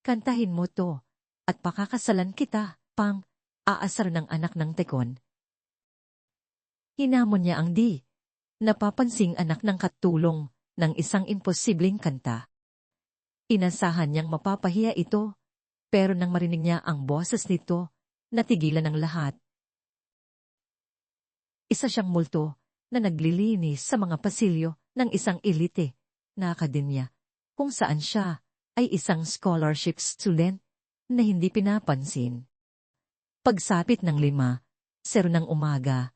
Kantahin mo to, at pakakasalan kita, pang, aasar ng anak ng tekon. Hinamon niya ang di, napapansing anak ng katulong, ng isang imposibleng kanta. Inasahan niyang mapapahiya ito, pero nang marinig niya ang boses nito, natigilan ang lahat. Isa siyang multo na naglilinis sa mga pasilyo ng isang elite na akademya, kung saan siya ay isang scholarship student na hindi pinapansin. Pagsapit ng 5:00 ng umaga,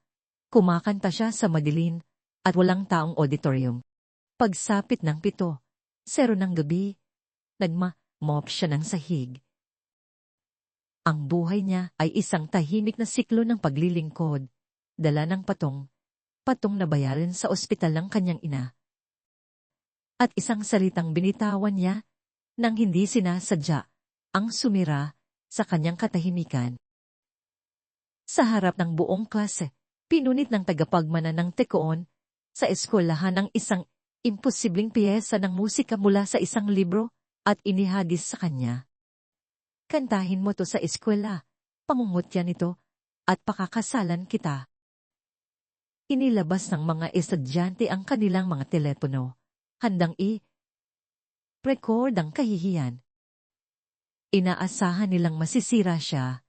kumakanta siya sa madilim at walang taong auditorium. Pagsapit ng 7:00 ng gabi, nagma-mop siya ng sahig. Ang buhay niya ay isang tahimik na siklo ng paglilingkod, dala ng patong na bayaran sa ospital ng kanyang ina. At isang salitang binitawan niya nang hindi sinasadya ang sumira sa kanyang katahimikan. Sa harap ng buong klase, pinunit ng tagapagmana ng tekoon sa eskwelahan ang isang imposibleng piyesa ng musika mula sa isang libro at inihagis sa kanya. Kantahin mo to sa eskwela, pangungutya nito, at pakakasalan kita. Inilabas ng mga estudyante ang kanilang mga telepono, handang record ang kahihiyan. Inaasahan nilang masisira siya.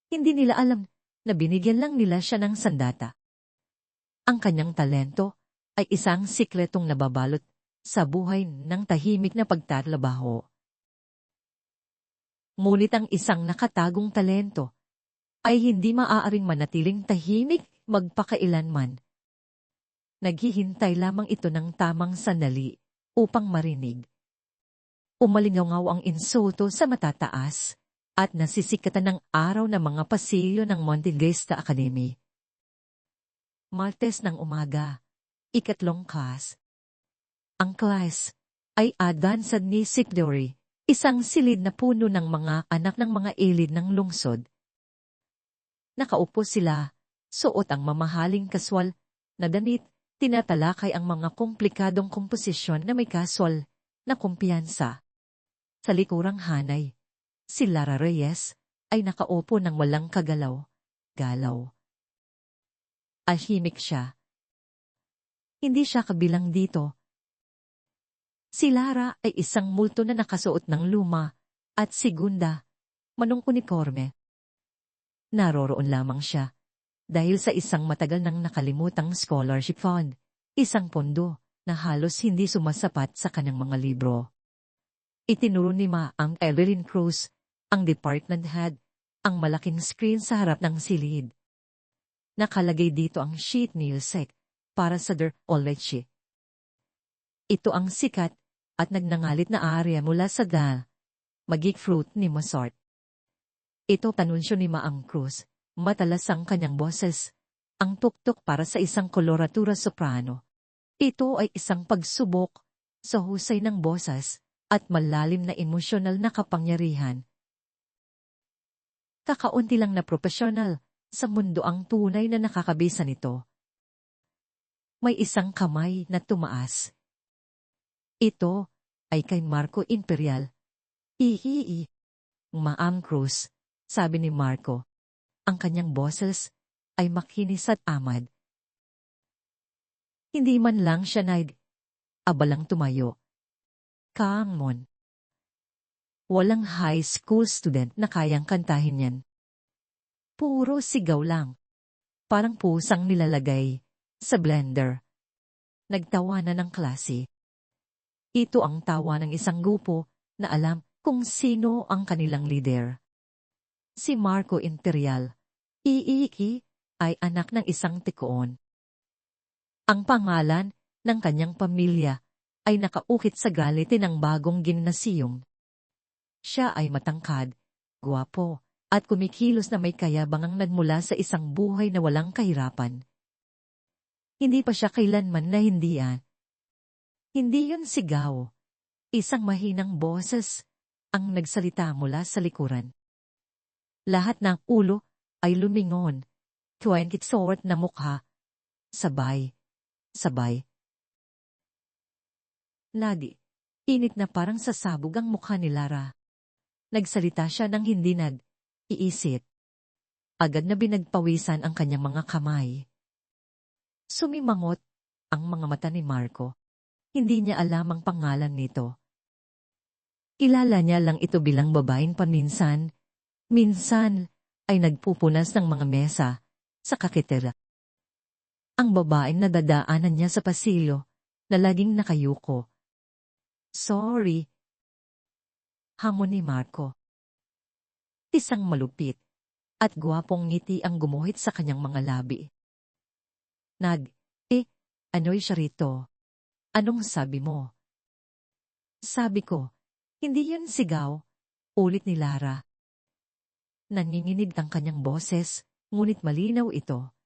Hindi nila alam na binigyan lang nila siya ng sandata. Ang kanyang talento ay isang sikretong nababalot sa buhay ng tahimik na pagtatrabaho. Ngunit ang isang nakatagong talento ay hindi maaaring manatiling tahimik magpakailanman. Naghihintay lamang ito ng tamang sandali upang marinig. Umalingaw ang insulto sa matataas at nasisikatan ng araw ng mga pasilyo ng Montevista Academy. Martes ng umaga, 3 class. Ang class ay adansad ni Sikdori, isang silid na puno ng mga anak ng mga elid ng lungsod. Nakaupo sila, suot ang mamahaling kaswal na damit, tinatalakay ang mga komplikadong komposisyon na may kaswal na kumpiyansa. Sa likurang hanay, si Lara Reyes ay nakaupo ng walang kagalaw-galaw. Ahimik siya. Hindi siya kabilang dito. Si Lara ay isang multo na nakasuot ng luma at segunda, manong unikorme. Naroroon lamang siya dahil sa isang matagal nang nakalimutang scholarship fund, isang pondo na halos hindi sumasapat sa kanyang mga libro. Itinuro ni Ma ang Evelyn Cruz, ang department head, ang malaking screen sa harap ng silid. Nakalagay dito ang sheet music para sa Der Olechi. Ito ang sikat at nagnangalit na arya mula sa Magic Fruit ni Mozart. Ito tanunsyo ni Maang Cruz. Matalas ang kanyang boses, ang tuktok para sa isang koloratura soprano. Ito ay isang pagsubok sa husay ng boses at malalim na emosyonal na kapangyarihan. Kakaunti lang na profesional sa mundo ang tunay na nakakabisa nito. May isang kamay na tumaas. Ito ay kay Marco Imperial. Maang Cruz, sabi ni Marco. Ang kanyang boses ay makinis at amad. Hindi man lang siya abalang tumayo. Kaangmon. Walang high school student na kayang kantahin yan. Puro sigaw lang. Parang pusang nilalagay sa blender. Nagtawanan ng klase. Ito ang tawa ng isang grupo na alam kung sino ang kanilang leader. Si Marco Imperial, ay anak ng isang tekoon. Ang pangalan ng kanyang pamilya ay nakaukit sa galitin ng bagong gimnasiyum. Siya ay matangkad, gwapo, at kumikilos na may kayabangang nagmula sa isang buhay na walang kahirapan. Hindi pa siya kailanman nahindian. Hindi yun sigaw. Isang mahinang boses ang nagsalita mula sa likuran. Lahat ng ulo ay lumingon, tuwangkit-sort na mukha. Sabay. Init na parang sasabog ang mukha ni Lara. Nagsalita siya ng hindi nag-iisip. Agad na binagpawisan ang kanyang mga kamay. Sumimangot ang mga mata ni Marco. Hindi niya alam ang pangalan nito. Kilala niya lang ito bilang babaeng paminsan. Minsan ay nagpupunas ng mga mesa sa kakitera. Ang babaeng nadadaanan niya sa pasilyo na laging nakayuko. Sorry. Hamon ni Marco. Isang malupit at gwapong ngiti ang gumuhit sa kanyang mga labi. Ano'y siya rito? Anong sabi mo? Sabi ko, hindi yun sigaw, ulit ni Lara. Nanginginig ang kanyang boses, ngunit malinaw ito.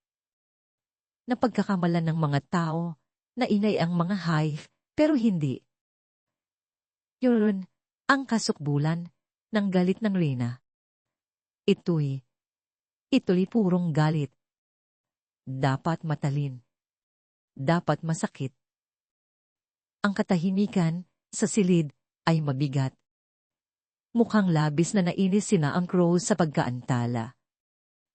Napagkakamalan ng mga tao na inay ang mga hive, pero hindi. Yun ang kasukbulan ng galit ng Reyna. Ito'y purong galit. Dapat matalin. Dapat masakit. Ang katahimikan sa silid ay mabigat. Mukhang labis na nainis sina ang Crow sa pagkaantala.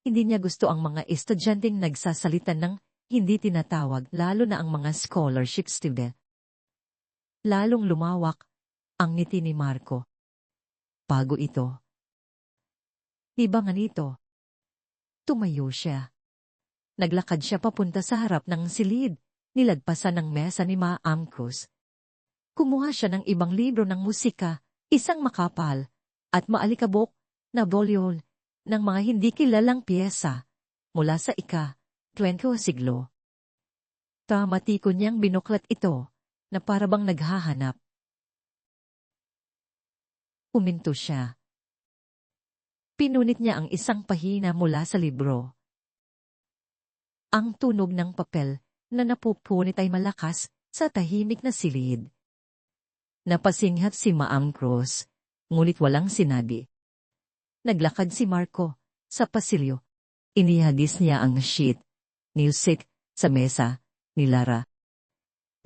Hindi niya gusto ang mga estudyanteng nagsasalita ng hindi tinatawag, lalo na ang mga scholarship student. Lalong lumawak ang ngiti ni Marco. Bago ito. Hibangan ito. Tumayo siya. Naglakad siya papunta sa harap ng silid, nilagpasan ng mesa ni Ma'am Cruz. Kumuha siya ng ibang libro ng musika, isang makapal, at maalikabok na bolyon ng mga hindi kilalang piyesa mula sa ika-20 siglo. Tamatiko niyang binuklat ito na parabang naghahanap. Huminto siya. Pinunit niya ang isang pahina mula sa libro. Ang tunog ng papel na napupunit ay malakas sa tahimik na silid. Napasinghat si Ma'am Cruz, ngunit walang sinabi. Naglakad si Marco sa pasilyo. Inihagis niya ang sheet music sa mesa ni Lara.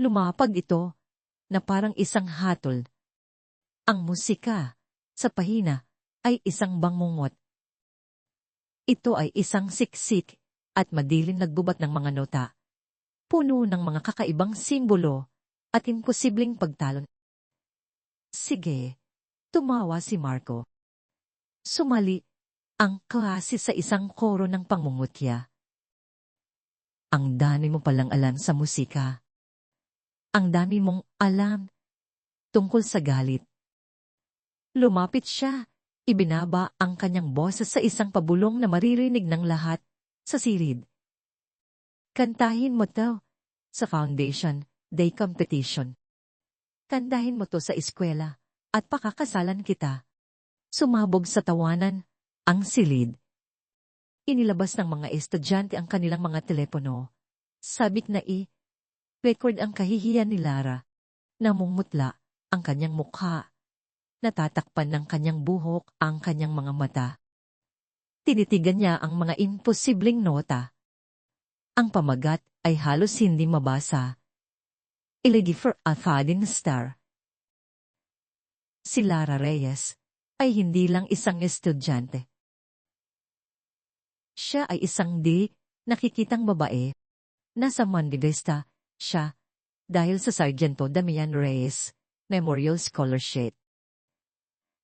Lumapag ito na parang isang hatol. Ang musika sa pahina ay isang bangungot. Ito ay isang siksik at madilim nagbubat ng mga nota. Puno ng mga kakaibang simbolo at imposibleng pagtalon. Sige, tumawa si Marco. Sumali ang klase sa isang koro ng pangungutya. Ang dami mo palang alam sa musika. Ang dami mong alam tungkol sa galit. Lumapit siya. Ibinaba ang kanyang boses sa isang pabulong na maririnig ng lahat sa silid. Kantahin mo to sa Foundation Day Competition. Kantahin mo to sa eskwela at pakakasalan kita. Sumabog sa tawanan ang silid. Inilabas ng mga estudyante ang kanilang mga telepono. Sabik na record ang kahihiyan ni Lara. Namumutla ang kanyang mukha. Natatakpan ng kanyang buhok ang kanyang mga mata. Tinitigan niya ang mga imposibleng nota. Ang pamagat ay halos hindi mabasa. Elegy for a Falling Star. Si Lara Reyes ay hindi lang isang estudyante. Siya ay isang nakikitang babae. Nasa Mandidesta siya dahil sa Sargento Damian Reyes Memorial Scholarship.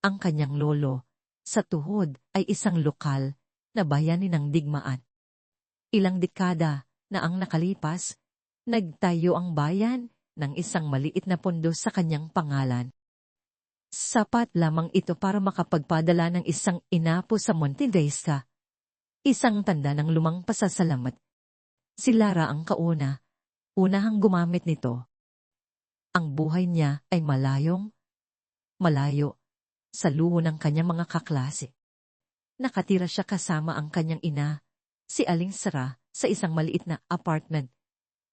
Ang kanyang lolo, sa tuhod, ay isang lokal na bayani ng digmaan. Ilang dekada na ang nakalipas, nagtayo ang bayan ng isang maliit na pondo sa kanyang pangalan. Sapat lamang ito para makapagpadala ng isang inapo sa Montedesta. Isang tanda ng lumang pasasalamat. Si Lara ang unahang gumamit nito. Ang buhay niya ay malayo sa luho ng kanyang mga kaklase. Nakatira siya kasama ang kanyang ina, si Aling Sara, sa isang maliit na apartment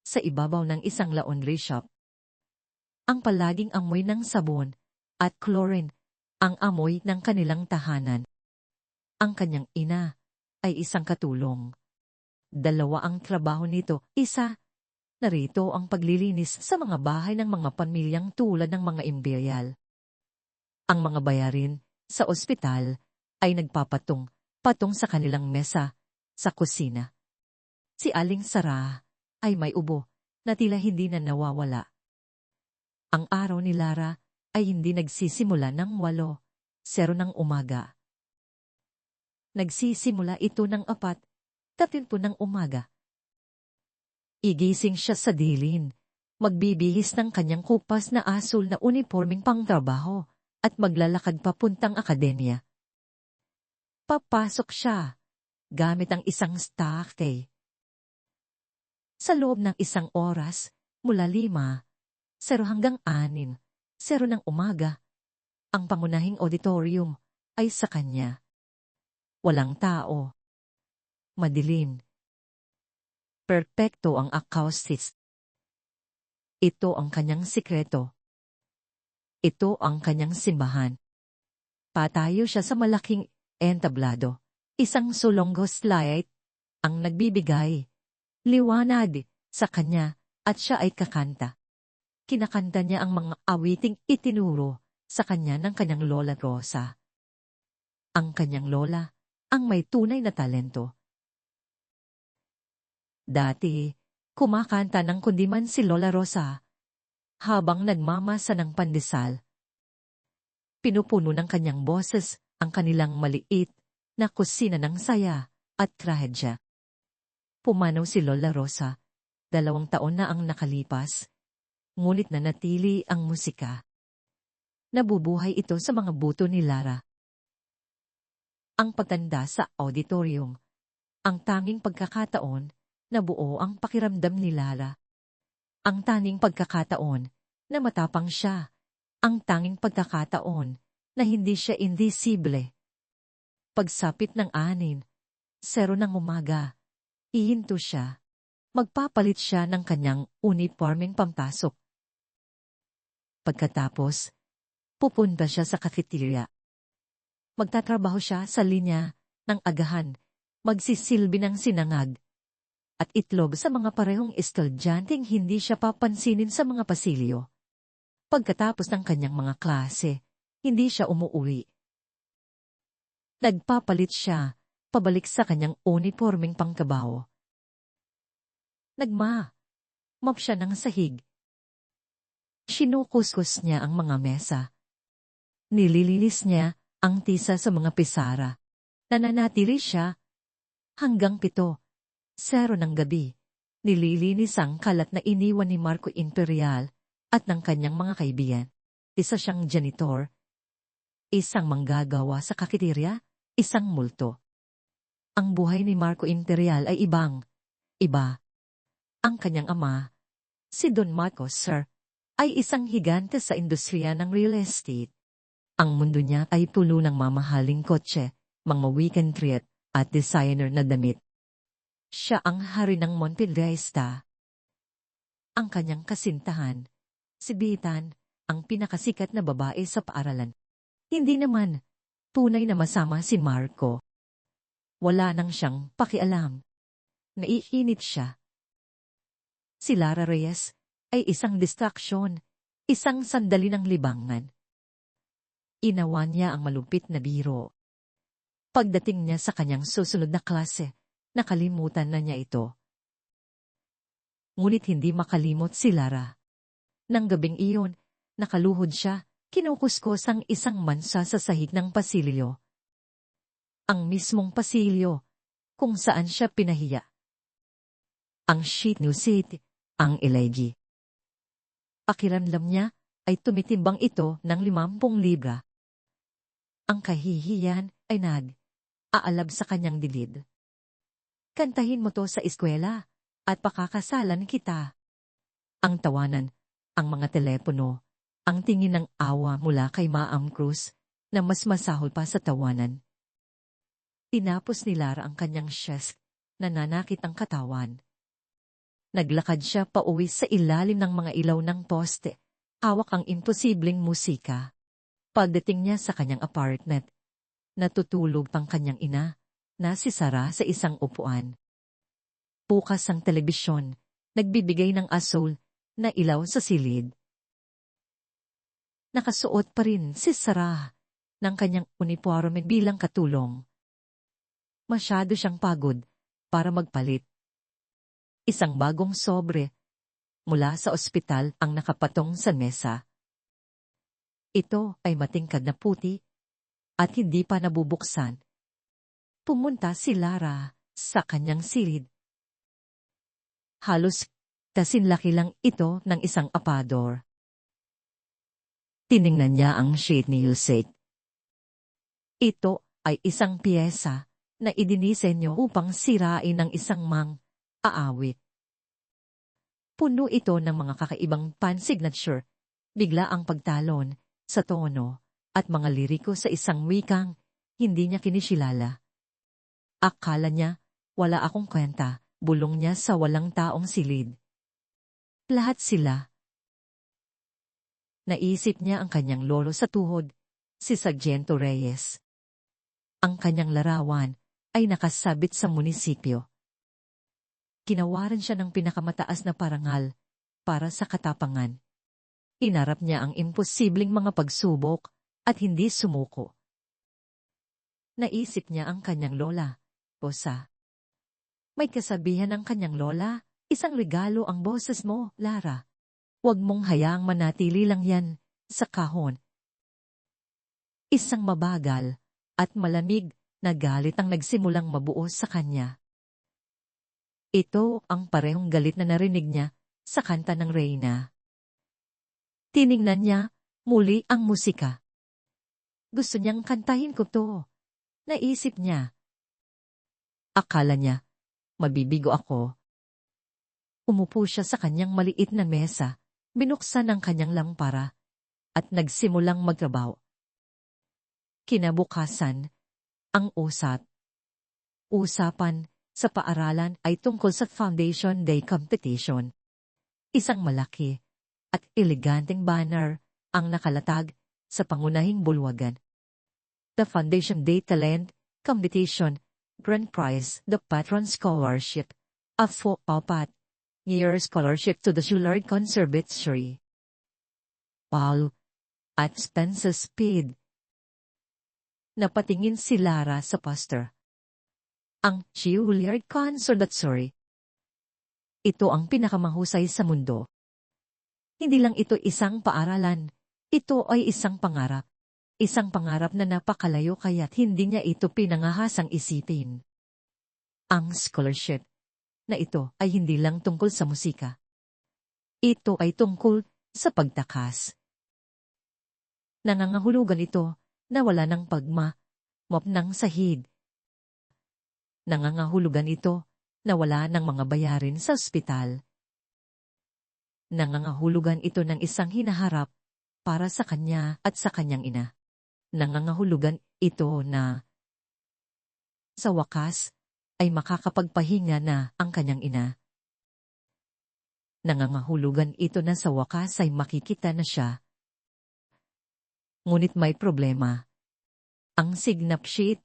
sa ibabaw ng isang laundry shop. Ang palaging amoy ng sabon at chlorine ang amoy ng kanilang tahanan. Ang kanyang ina ay isang katulong. 2 ang trabaho nito, isa Narito ang paglilinis sa mga bahay ng mga pamilyang tulad ng mga imperial. Ang mga bayarin sa ospital ay nagpapatong-patong sa kanilang mesa sa kusina. Si Aling Sara ay may ubo na tila hindi na nawawala. Ang araw ni Lara ay hindi nagsisimula ng 8:00 ng umaga. Nagsisimula ito ng 4:30 ng umaga. Igising siya sa dilin, magbibihis ng kanyang kupas na asul na uniforming pangtrabaho at maglalakad papuntang akademya. Papasok siya gamit ang isang stake. Sa loob ng 1 oras, mula 5:00 hanggang 6:00 ng umaga, ang pangunahing auditorium ay sa kanya. Walang tao. Madilim. Perpekto ang acoustics. Ito ang kanyang sikreto. Ito ang kanyang simbahan. Patayo siya sa malaking entablado. Isang sulonggos light ang nagbibigay liwanag sa kanya at siya ay kakanta. Kinakanta niya ang mga awiting itinuro sa kanya ng kanyang Lola Rosa. Ang kanyang lola ang may tunay na talento. Dati, kumakanta ng kundiman si Lola Rosa habang nagmamasa ng pandesal. Pinupuno ng kanyang boses ang kanilang maliit na kusina ng saya at trahedya. Pumanaw si Lola Rosa, 2 taon na ang nakalipas, ngunit nanatili ang musika. Nabubuhay ito sa mga buto ni Lara. Ang pagtanda sa auditorium, ang tanging pagkakataon na buo ang pakiramdam ni Lara. Ang tanging pagkakataon na matapang siya, ang tanging pagkakataon na hindi siya invisible. Pagsapit ng 6:00 ng umaga, ihinto siya. Magpapalit siya ng kanyang uniforming pampasok. Pagkatapos, pupunta siya sa cafeteria. Magtatrabaho siya sa linya ng agahan, magsisilbi ng sinangag at itlog sa mga parehong estudyanteng hindi siya papansinin sa mga pasilyo. Pagkatapos ng kanyang mga klase, hindi siya umuwi. Nagpapalit siya, pabalik sa kanyang uniforming pangkabaho. Map siya ng sahig. Sinukuskus niya ang mga mesa. Nililinis niya ang tisa sa mga pisara. Nananatili siya hanggang 7:00 ng gabi. Nililinis ang kalat na iniwan ni Marco Imperial at ng kanyang mga kaibigan. Isa siyang janitor, isang manggagawa sa cafeteria, isang multo. Ang buhay ni Marco Imperial ay iba. Ang kanyang ama, si Don Marcos Sr., ay isang higante sa industriya ng real estate. Ang mundo niya ay puno ng mamahaling kotse, mga weekend treat, at designer na damit. Siya ang hari ng Montevideo. Ang kanyang kasintahan, si Bitan, ang pinakasikat na babae sa paaralan. Hindi naman tunay na masama si Marco. Wala nang siyang pakialam. Naiinit siya. Si Lara Reyes ay isang distraksyon, isang sandali ng libangan. Inawan niya ang malupit na biro. Pagdating niya sa kanyang susunod na klase, nakalimutan na niya ito. Ngunit hindi makalimot si Lara. Nang gabing iyon, nakaluhod siya, kinukuskos ang isang mansa sa sahig ng pasilyo. Ang mismong pasilyo, kung saan siya pinahiya. Ang sheet news seat, ang elegi. Pakiramdam niya ay tumitimbang ito ng 50 libra. Ang kahihiyan ay aalab sa kanyang dilid. Kantahin mo to sa eskwela at pakakasalan kita. Ang tawanan, ang mga telepono, ang tingin ng awa mula kay Ma'am Cruz na mas masahol pa sa tawanan. Tinapos ni Lara ang kanyang chest, nananakit ang katawan. Naglakad siya pauwi sa ilalim ng mga ilaw ng poste, hawak ang imposibleng musika. Pagdating niya sa kanyang apartment, natutulog pang kanyang ina, na si Sara sa isang upuan. Bukas ang telebisyon, nagbibigay ng asul na ilaw sa silid. Nakasuot pa rin si Sarah ng kanyang uniforme bilang katulong. Masyado siyang pagod para magpalit. Isang bagong sobre mula sa ospital ang nakapatong sa mesa. Ito ay matingkad na puti at hindi pa nabubuksan. Pumunta si Lara sa kanyang silid. Halos kasinlaki lang ito ng isang apador. Tiningnan niya ang sheet ni Yusek. Ito ay isang piyesa na idinisenyo upang sirain ng isang aawit. Puno ito ng mga kakaibang pan-signature, bigla ang pagtalon sa tono at mga liriko sa isang wikang hindi niya kinisilala. Akala niya wala akong kwenta, bulong niya sa walang taong silid. Lahat sila. Naisip niya ang kanyang lolo sa tuhod, si Sargento Reyes. Ang kanyang larawan ay nakasabit sa munisipyo. Kinawaran siya ng pinakamataas na parangal para sa katapangan. Inarap niya ang imposibleng mga pagsubok at hindi sumuko. Naisip niya ang kanyang lola, Rosa. May kasabihan ang kanyang lola, isang regalo ang boses mo, Lara. Huwag mong hayaang manatili lang yan sa kahon. Isang mabagal at malamig na galit ang nagsimulang mabuo sa kanya. Ito ang parehong galit na narinig niya sa kanta ng Reyna. Tiningnan niya muli ang musika. Gusto niyang kantahin ko to. Naisip niya. Akala niya, mabibigo ako. Umupo siya sa kanyang maliit na mesa, binuksan ang kanyang lampara, at nagsimulang magtrabaho. Kinabukasan, ang usapan sa paaralan ay tungkol sa Foundation Day Competition. Isang malaki at eleganteng banner ang nakalatag sa pangunahing bulwagan. The Foundation Day Talent Competition Grand Prize, the Patron Scholarship, a 4-year scholarship to the Schullard Conservatory. Paul at Spencer Speed. Napatingin si Lara sa poster. Ang Schullard Conservatory. Ito ang pinakamahusay sa mundo. Hindi lang ito isang paaralan, ito ay isang pangarap. Isang pangarap na napakalayo kaya't hindi niya ito pinangahasang isipin. Ang scholarship na ito ay hindi lang tungkol sa musika. Ito ay tungkol sa pagtakas. Nangangahulugan ito na wala ng mop ng sahig. Nangangahulugan ito na wala ng mga bayarin sa ospital. Nangangahulugan ito ng isang hinaharap para sa kanya at sa kanyang ina. Nangangahulugan ito na sa wakas ay makakapagpahinga na ang kanyang ina. Nangangahulugan ito na sa wakas ay makikita na siya. Ngunit may problema. Ang signap sheet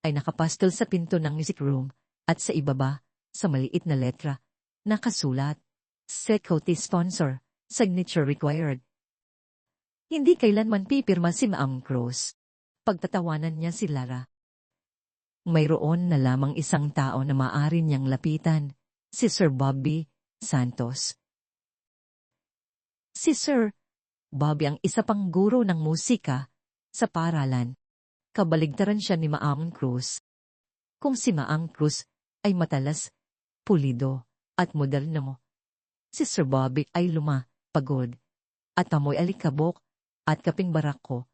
ay nakapastel sa pinto ng music room at sa ibaba, sa maliit na letra, nakasulat, Security Sponsor, Signature Required. Hindi kailanman pipirma si Ma'am Cruz. Pagtatawanan niya si Lara. Mayroon na lamang isang tao na maaari niyang lapitan, si Sir Bobby Santos. Si Sir Bobby ang isa pang guro ng musika sa paaralan. Kabaligtaran siya ni Ma'am Cruz. Kung si Ma'am Cruz ay matalas, pulido, at moderno, si Sir Bobby ay pagod, at amoy alikabok, at kaping barako.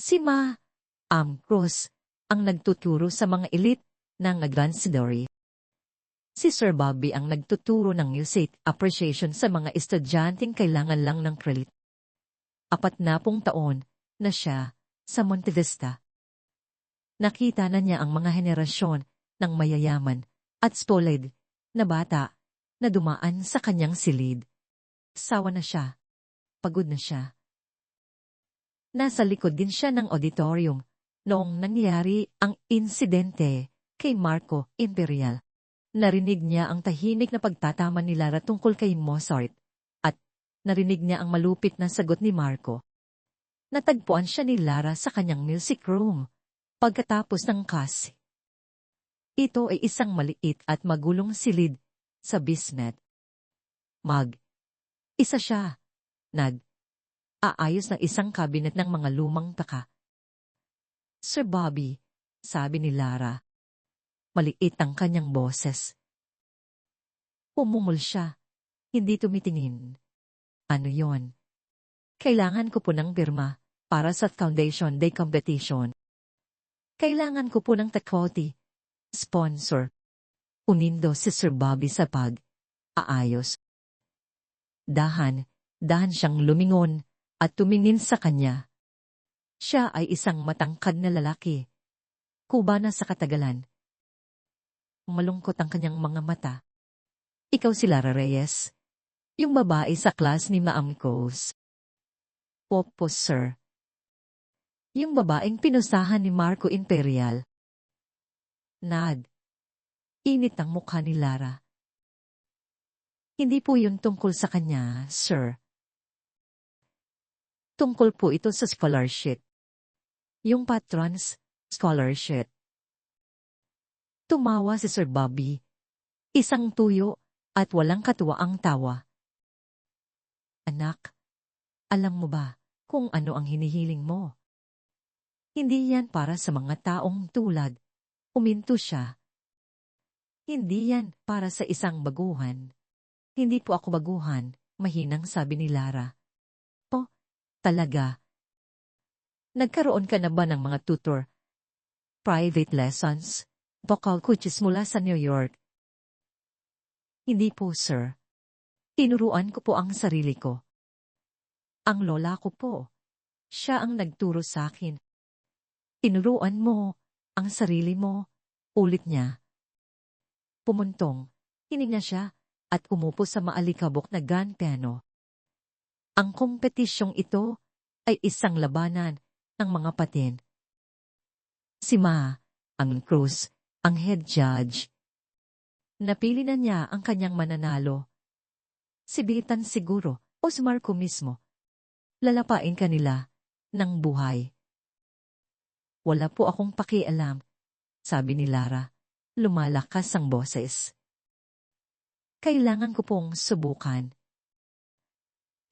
Si Ma'am Cruz ang nagtuturo sa mga elite ng Gransidori. Si Sir Bobby ang nagtuturo ng music appreciation sa mga estudyanteng kailangan lang ng credit. 40 taon na siya sa Montevista. Nakita na niya ang mga henerasyon ng mayayaman at spoiled na bata na dumaan sa kanyang silid. Sawa na siya. Pagod na siya. Nasa likod din siya ng auditorium noong nangyari ang insidente kay Marco Imperial. Narinig niya ang tahimik na pagtataman ni Lara tungkol kay Mozart, at narinig niya ang malupit na sagot ni Marco. Natagpuan siya ni Lara sa kanyang music room, pagkatapos ng class. Ito ay isang maliit at magulong silid sa basement. Isa siya. Aayos ng isang kabinet ng mga lumang taka. Sir Bobby, sabi ni Lara. Maliit ang kanyang boses. Pumungol siya. Hindi tumitingin. Ano yon? Kailangan ko po ng pirma para sa Foundation Day competition. Kailangan ko po ng takwoti. Sponsor. Unindo si Sir Bobby sa pag-aayos. Dahan siyang lumingon at tumingin sa kanya. Siya ay isang matangkad na lalaki. Kubana sa katagalan. Malungkot ang kanyang mga mata. Ikaw si Lara Reyes, yung babae sa class ni Ma'am Coase. Opo, sir. Yung babaeng pinusahan ni Marco Imperial. Init ang mukha ni Lara. Hindi po yun tungkol sa kanya, sir. Tungkol po ito sa scholarship. Yung patrons scholarship. Tumawa si Sir Bobby. Isang tuyo at walang katuwaang tawa. Anak, alam mo ba kung ano ang hinihiling mo? Hindi yan para sa mga taong tulad. Uminto siya. Hindi yan para sa isang baguhan. Hindi po ako baguhan, mahinang sabi ni Lara. Oh, talaga? Nagkaroon ka na ba ng mga tutor? Private lessons? Vocal coaches mula sa New York? Hindi po, sir. Tinuruan ko po ang sarili ko. Ang lola ko po. Siya ang nagturo sa akin. Tinuruan mo ang sarili mo, ulit niya. Pumuntong, hinig na siya at umupo sa maalikabok na grand piano. Ang kompetisyong ito ay isang labanan ng mga patin. Si Ma, ang Cruz, ang head judge. Napili na niya ang kanyang mananalo. Si Bitan siguro o si Marco mismo. Lalapain ka nila ng buhay. Wala po akong pakialam, sabi ni Lara. Lumalakas ang boses. Kailangan ko pong subukan.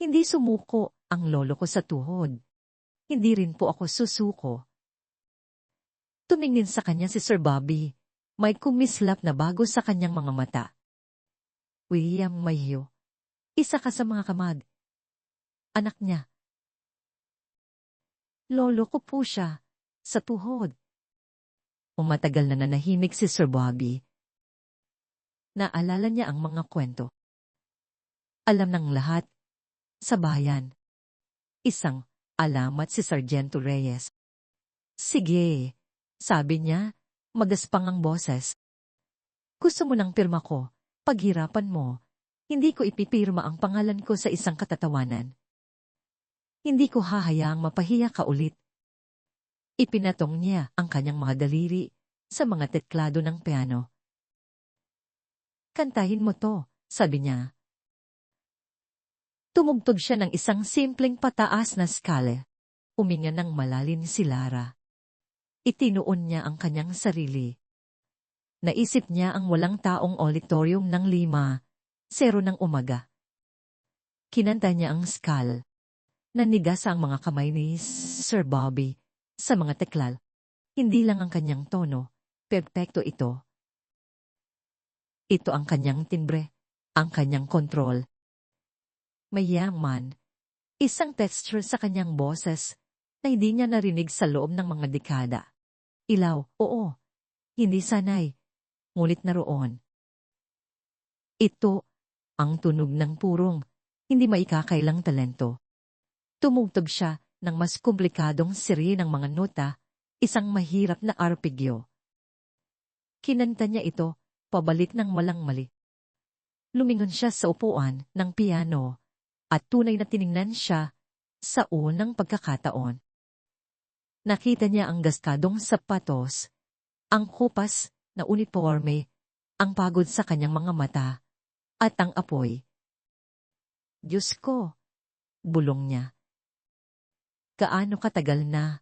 Hindi sumuko ang lolo ko sa tuhod. Hindi rin po ako susuko. Tumingin sa kanya si Sir Bobby. May kumislap na bago sa kanyang mga mata. William Mayhew, isa ka sa mga kamag. Anak niya. Lolo ko po siya, sa tuhod. Umatagal na nanahimik si Sir Bobby. Naalala niya ang mga kwento. Alam ng lahat, sa bayan. Isang alamat si Sargento Reyes. Sige, sabi niya, magaspang ang boses. Gusto mo ng pirma ko, paghirapan mo, hindi ko ipipirma ang pangalan ko sa isang katatawanan. Hindi ko hahayaang mapahiya ka ulit. Ipinatong niya ang kanyang mga daliri sa mga teklado ng piano. Kantahin mo to, sabi niya. Tumugtog siya ng isang simpleng pataas na skala. Uminga ng malalim si Lara. Itinuon niya ang kanyang sarili. Naisip niya ang walang taong auditorium ng 5:00 ng umaga. Kinanta niya ang skal. Nanigas ang mga kamay ni Sir Bobby sa mga teklal. Hindi lang ang kanyang tono, perpekto ito. Ito ang kanyang timbre, ang kanyang kontrol. Mayaman, isang texture sa kanyang boses na hindi niya narinig sa loob ng mga dekada. Ilaw, oo, hindi sanay, ngunit naroon. Ito ang tunog ng purong, hindi maikakailang talento. Tumugtog siya ng mas komplikadong serye ng mga nota, isang mahirap na arpegyo. Kinanta niya ito, pabalik ng malang mali. Lumingon siya sa upuan ng piano at tunay na tiningnan siya sa unang pagkakataon. Nakita niya ang gaskadong sapatos, ang kupas na uniforme, ang pagod sa kanyang mga mata, at ang apoy. Diyos ko, bulong niya. Gaano katagal na?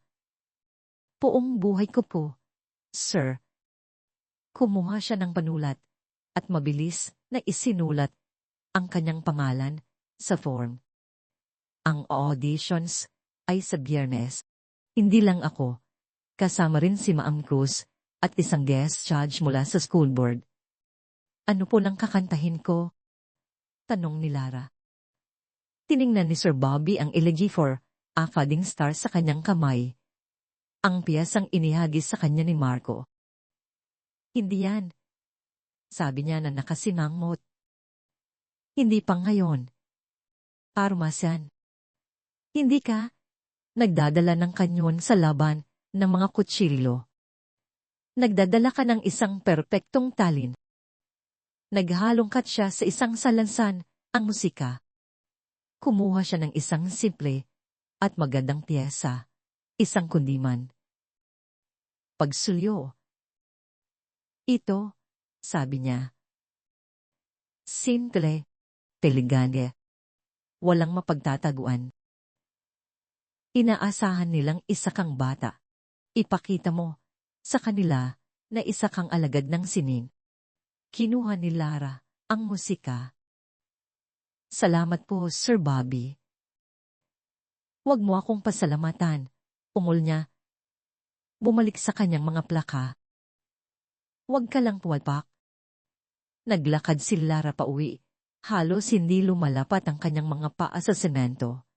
Buong buhay ko po, sir. Kumuha siya ng panulat at mabilis na isinulat ang kanyang pangalan sa form. Ang auditions ay sa Biyernes. Hindi lang ako, kasama rin si Maam Cruz at isang guest judge mula sa school board. Ano po nang kakantahin ko? Tanong ni Lara. Tiningnan ni Sir Bobby ang elegy for A Fading Star sa kanyang kamay. Ang piyesang inihagis sa kanya ni Marco. Hindi yan. Sabi niya na nakasimangot. Hindi pa ngayon. Parmasan. Hindi ka nagdadala ng kanyon sa laban ng mga kutsilyo. Nagdadala ka ng isang perpektong talin. Naghalongkat siya sa isang salansan, ang musika. Kumuha siya ng isang simple at magandang piyesa, isang kundiman. Pagsulyo. Ito, sabi niya. Simple, elegante. Walang mapagtataguan. Inaasahan nilang isa kang bata. Ipakita mo sa kanila na isa kang alagad ng sining. Kinuha ni Lara ang musika. Salamat po, Sir Bobby. Huwag mo akong pasalamatan, umul niya. Bumalik sa kanyang mga plaka. Huwag ka lang puwalpak. Naglakad si Lara pauwi. Halos hindi lumalapat ang kanyang mga paa sa semento.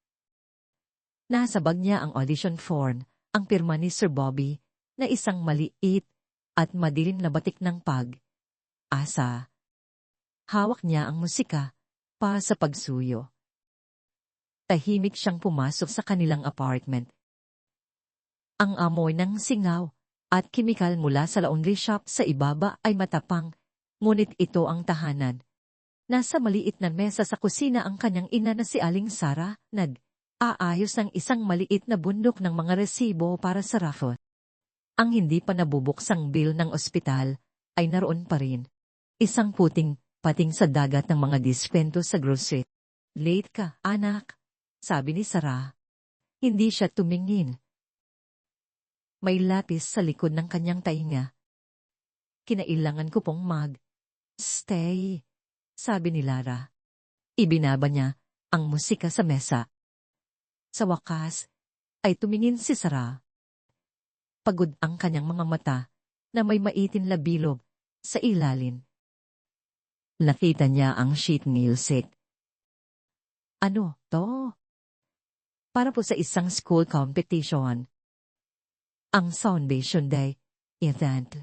Nasa bag niya ang audition form, ang pirma ni Sir Bobby, na isang maliit at madilim na batik ng pag-asa. Hawak niya ang musika para sa pagsuyo. Tahimik siyang pumasok sa kanilang apartment. Ang amoy ng singaw at kimikal mula sa laundry shop sa ibaba ay matapang, ngunit ito ang tahanan. Nasa maliit na mesa sa kusina ang kanyang ina na si Aling Sara, nag-aayos ng isang maliit na bundok ng mga resibo para sa raffle. Ang hindi pa nabubuksang bill ng ospital ay naroon pa rin. Isang puting pating sa dagat ng mga diskwento sa grocery. Late ka, anak, sabi ni Sara. Hindi siya tumingin. May lapis sa likod ng kanyang tainga. Kinailangan ko pong stay, sabi ni Lara. Ibinaba niya ang musika sa mesa. Sa wakas, ay tumingin si Sara. Pagod ang kanyang mga mata na may maitim na bilog sa ilalim. Nakita niya ang sheet music. Ano to? Para po sa isang school competition. Ang Foundation Day event.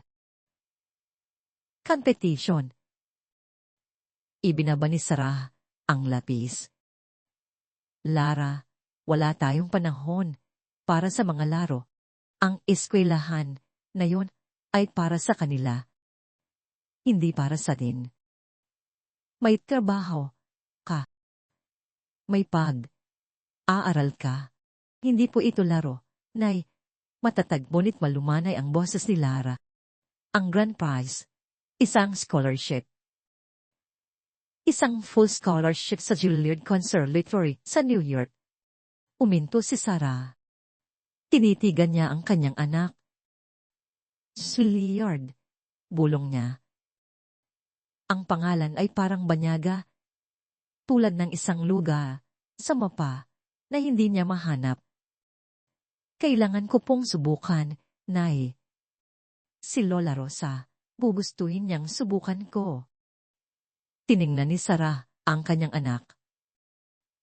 Competition. Ibinaba ni Sara ang lapis. Lara, wala tayong panahon para sa mga laro. Ang eskwelahan na yon ay para sa kanila. Hindi para sa atin. May trabaho ka. May aaral ka. Hindi po ito laro, Nay. Matatag ngunit malumanay ang boses ni Lara. Ang grand prize, isang scholarship. Isang full scholarship sa Juilliard Conservatory sa New York. Uminto si Sara. Tinitigan niya ang kanyang anak. Juilliard, bulong niya. Ang pangalan ay parang banyaga, tulad ng isang lugar sa mapa na hindi niya mahanap. Kailangan ko pong subukan, Nay. Si Lola Rosa, gugustuhin niyang subukan ko. Tiningnan ni Sara ang kanyang anak.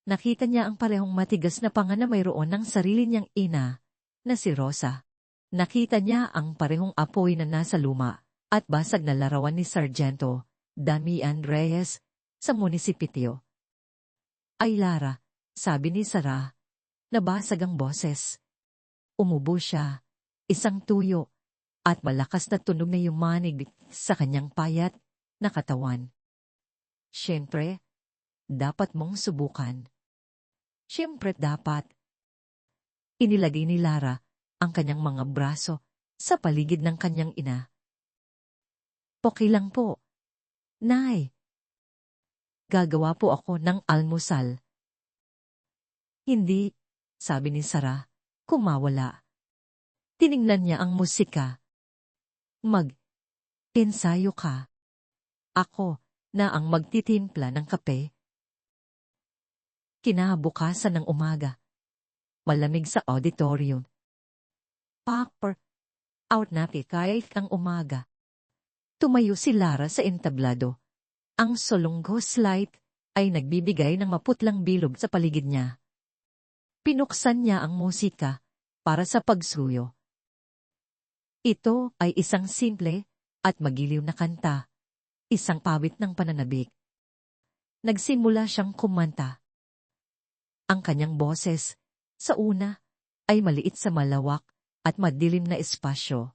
Nakita niya ang parehong matigas na panga na mayroon ng sarili niyang ina, na si Rosa. Nakita niya ang parehong apoy na nasa luma at basag na larawan ni Sargento Damian Reyes sa munisipyo. Ay Lara, sabi ni Sara, nabasag ang boses. Umubo siya, isang tuyo, at malakas na tunog na yumanig sa kanyang payat na katawan. Siyempre, dapat mong subukan. Siyempre dapat. Inilagay ni Lara ang kanyang mga braso sa paligid ng kanyang ina. Okay lang po, Nay, gagawa po ako ng almusal. Hindi, sabi ni Sarah, kumawala. Tiningnan niya ang musika. Ensayo ka. Ako na ang magtitimpla ng kape. Kinabukasan ng umaga. Malamig sa auditorium. Out na kahit ang umaga. Tumayo si Lara sa entablado. Ang solonggos light ay nagbibigay ng maputlang bilog sa paligid niya. Pinuksan niya ang musika para sa pagsuyo. Ito ay isang simple at magiliw na kanta, isang pawit ng pananabik. Nagsimula siyang kumanta. Ang kanyang boses, sa una, ay maliit sa malawak at madilim na espasyo.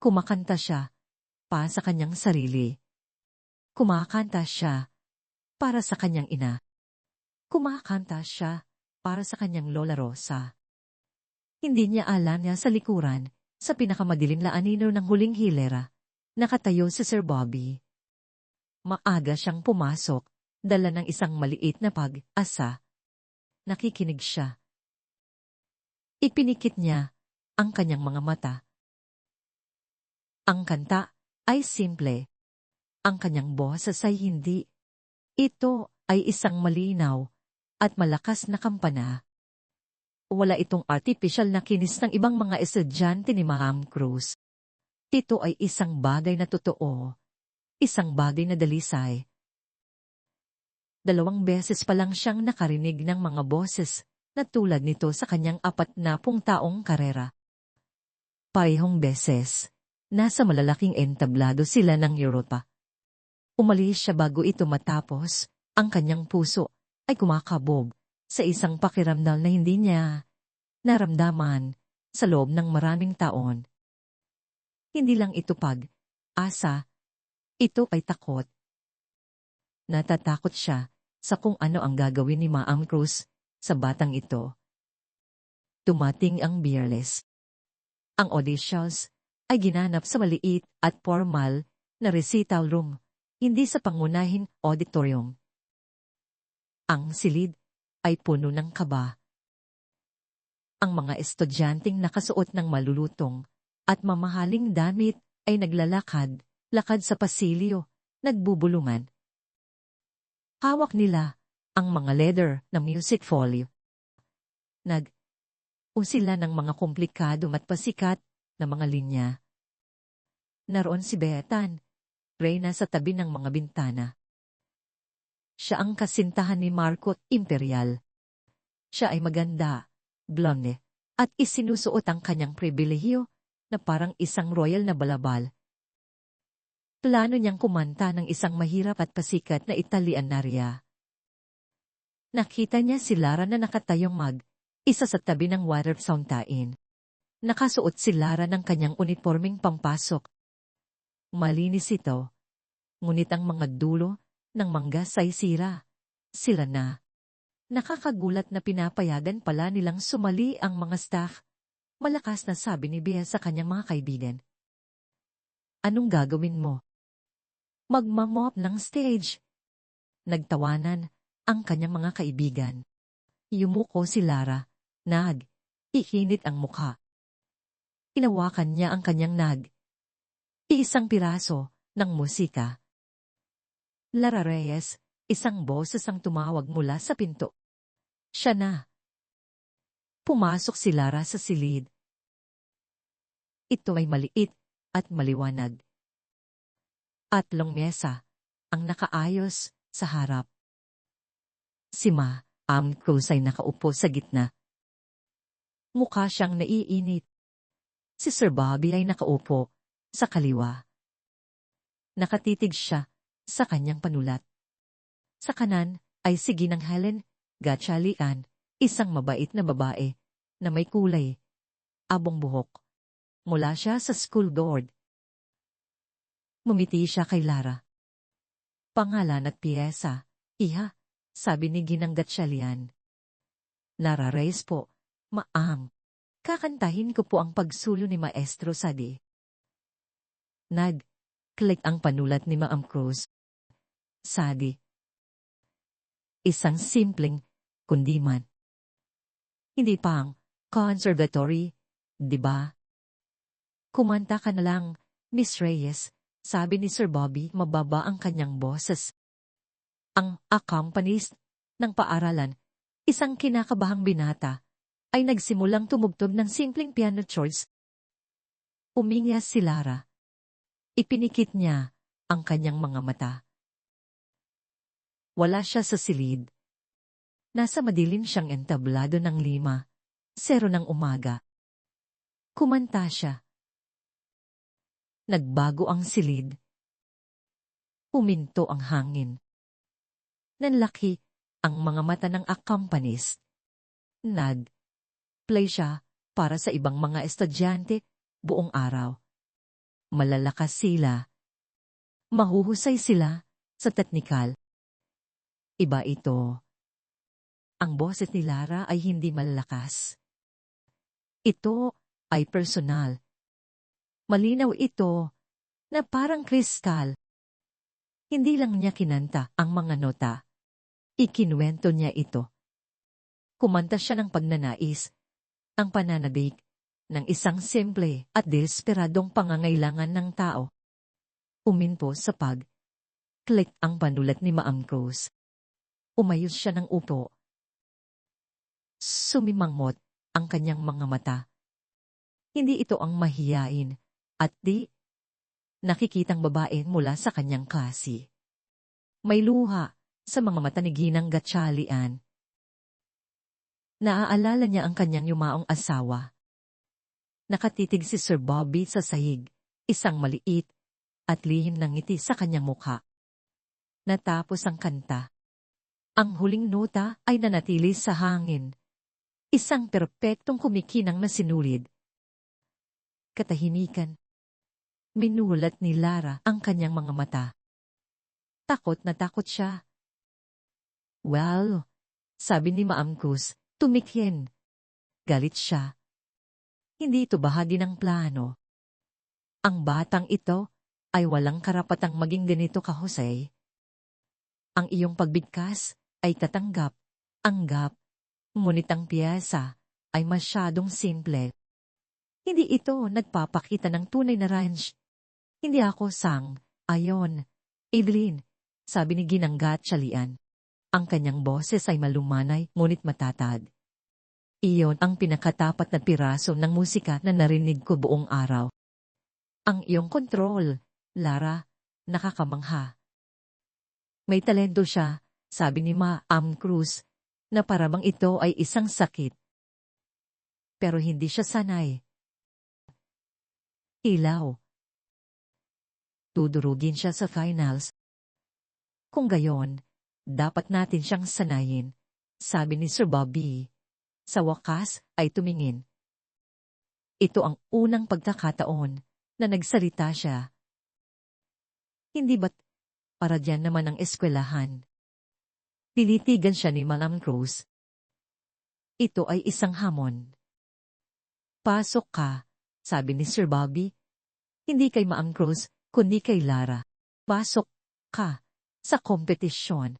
Kumakanta siya para sa kanyang sarili. Kumakanta siya para sa kanyang ina. Kumakanta siya para sa kanyang Lola Rosa. Hindi niya alam niya sa likuran, sa pinakamadilim na anino ng huling hilera, nakatayo si Sir Bobby. Maaga siyang pumasok, dala ng isang maliit na pag-asa. Nakikinig siya. Ipinikit niya ang kanyang mga mata. Ang kanta ay simple. Ang kanyang boses ay hindi. Ito ay isang malinaw at malakas na kampana. Wala itong artificial na kinis ng ibang mga estudyante ni Ma'am Cruz. Ito ay isang bagay na totoo. Isang bagay na dalisay. 2 beses pa lang siyang nakarinig ng mga boses na tulad nito sa kanyang 40 taong karera. Parehong beses, nasa malalaking entablado sila ng Europa. Umalis siya bago ito matapos, ang kanyang puso ay kumakabog sa isang pakiramdam na hindi niya naramdaman sa loob ng maraming taon. Hindi lang ito pag-asa, ito ay takot. Natatakot siya sa kung ano ang gagawin ni Ma'am Cruz sa batang ito. Dumating ang Beerless. Ang auditions ay ginanap sa maliit at formal na recital room, hindi sa pangunahing auditorium. Ang silid ay puno ng kaba. Ang mga estudyanteng nakasuot ng malulutong at mamahaling damit ay naglalakad sa pasilyo, nagbubulungan. Hawak nila ang mga leather na music folio. Sila ng mga komplikado at pasikat na mga linya. Naroon si Betan, reyna sa tabi ng mga bintana. Siya ang kasintahan ni Marco Imperial. Siya ay maganda, blonde, at isinusuot ang kanyang pribilehiyo na parang isang royal na balabal. Plano niyang kumanta ng isang mahirap at pasikat na Italianarya. Nakita niya si Lara na nakatayong isa sa tabi ng water fountain. Nakasuot si Lara ng kanyang uniforming pampasok. Malinis ito, ngunit ang mga dulo ng manggas ay sira. Sila na. Nakakagulat na pinapayagan pala nilang sumali ang mga staff. Malakas na sabi ni Bea sa kanyang mga kaibigan. Anong gagawin mo? Magmamop ng stage. Nagtawanan ang kanyang mga kaibigan. Yumuko si Lara. Ihinit ang mukha. Inawakan niya ang kanyang iisang piraso ng musika. Lara Reyes, isang boses ang tumawag mula sa pinto. Siya na. Pumasok si Lara sa silid. Ito ay maliit at maliwanag. 3 mesa ang nakaayos sa harap. Si Ma'am Cruz ay nakaupo sa gitna. Mukha siyang naiinit. Si Sir Bobby ay nakaupo sa kaliwa. Nakatitig siya sa kanyang panulat. Sa kanan ay si Ginang Helen Gatchalian, isang mabait na babae na may kulay, abong buhok. Mula siya sa school board. Mumiti siya kay Lara. Pangalan at piyesa, iha, sabi ni Ginang Gatchalian. Lara Reyes po, Ma'am. Kakantahin ko po ang pagsulo ni Maestro Sadi. Click ang panulat ni Ma'am Cruz. Sadi. Isang simpleng kundiman. Hindi pang conservatory, di ba? Kumanta ka na lang, Miss Reyes, sabi ni Sir Bobby mababa ang kanyang boses. Ang accompanist ng paaralan, isang kinakabahang binata, ay nagsimulang tumugtog ng simpleng piano chords. Uminya si Lara. Ipinikit niya ang kanyang mga mata. Wala siya sa silid. Nasa madilim siyang entablado ng 5:00 ng umaga. Kumanta siya. Nagbago ang silid. Huminto ang hangin. Nanlaki ang mga mata ng accompanist. Nag-play siya para sa ibang mga estudyante buong araw. Malalakas sila. Mahuhusay sila sa teknikal. Iba ito. Ang boses ni Lara ay hindi malalakas. Ito ay personal. Malinaw ito na parang kristal. Hindi lang niya kinanta ang mga nota. Ikinuwento niya ito. Kumanta siya ng pagnanais, ang pananabik ng isang simple at desperadong pangangailangan ng tao. Uminto sa pag-click ang panulat ni Ma'am Cruz. Umayos siya ng upo. Sumimangmot ang kanyang mga mata. Hindi ito ang mahiyain at di nakikitang babae mula sa kanyang klase. May luha sa mga mata ni Ginang Gatchalian. Naaalala niya ang kanyang yumaong asawa. Nakatitig si Sir Bobby sa sahig, isang maliit at lihim ng ngiti sa kanyang mukha. Natapos ang kanta. Ang huling nota ay nanatili sa hangin. Isang perpektong kumikinang na sinulid. Katahimikan. Minulat ni Lara ang kanyang mga mata. Takot na takot siya. Well, sabi ni Ma'am Cruz, tumikhin. Galit siya. Hindi ito bahagi ng plano. Ang batang ito ay walang karapatang maging ganito kahusay. Ang iyong pagbigkas ay tatanggap, anggap, ngunit ang piyesa ay masyadong simple. Hindi ito nagpapakita ng tunay na range. Hindi ako sang-ayon. Evelyn, sabi ni Ginang Gatchalian. Ang kanyang boses ay malumanay ngunit matatag. Iyon ang pinakatapat na piraso ng musika na narinig ko buong araw. Ang iyong kontrol, Lara, nakakamangha. May talento siya, sabi ni Ma'am Cruz, na parabang ito ay isang sakit. Pero hindi siya sanay. Ilaw. Tudurugin siya sa finals. Kung gayon, dapat natin siyang sanayin, sabi ni Sir Bobby. Sa wakas ay tumingin. Ito ang unang pagkakataon na nagsalita siya. Hindi ba't para diyan naman ang eskwelahan? Tinitigan siya ni Ma'am Cruz. Ito ay isang hamon. Pasok ka, sabi ni Sir Bobby. Hindi kay Ma'am Cruz, kundi kay Lara. Pasok ka sa kompetisyon.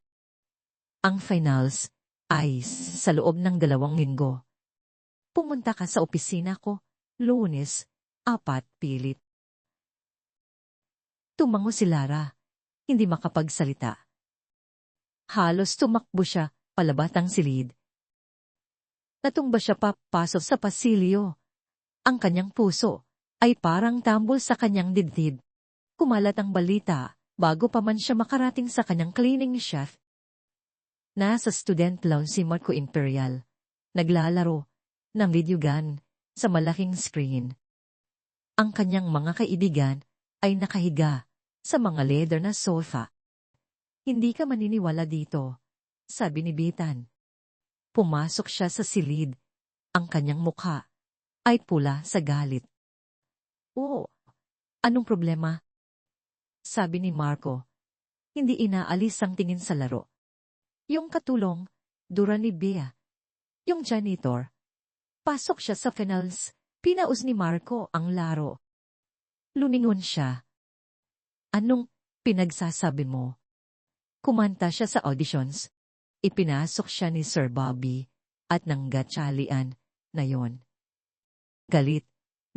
Ang finals ay sa loob ng 2 linggo. Pumunta ka sa opisina ko, Lunes, 4 pilit. Tumango si Lara, hindi makapagsalita. Halos tumakbo siya palabas ng silid. Natumba siya papasok sa pasilyo. Ang kanyang puso ay parang tambol sa kanyang dibdib. Kumalat ang balita bago pa man siya makarating sa kanyang cleaning shaft. Nasa student lounge si Marco Imperial. Naglalaro ng video gun sa malaking screen. Ang kanyang mga kaibigan ay nakahiga sa mga leather na sofa. Hindi ka maniniwala dito, sabi ni Bitan. Pumasok siya sa silid. Ang kanyang mukha ay pula sa galit. Oo, anong problema? Sabi ni Marco. Hindi inaalis ang tingin sa laro. Yung katulong, dura ni Bea. Yung janitor. Pasok siya sa finals. Pinaus ni Marco ang laro. Lumingon siya. Anong pinagsasabi mo? Kumanta siya sa auditions. Ipinasok siya ni Sir Bobby at ng gatchalian na yon.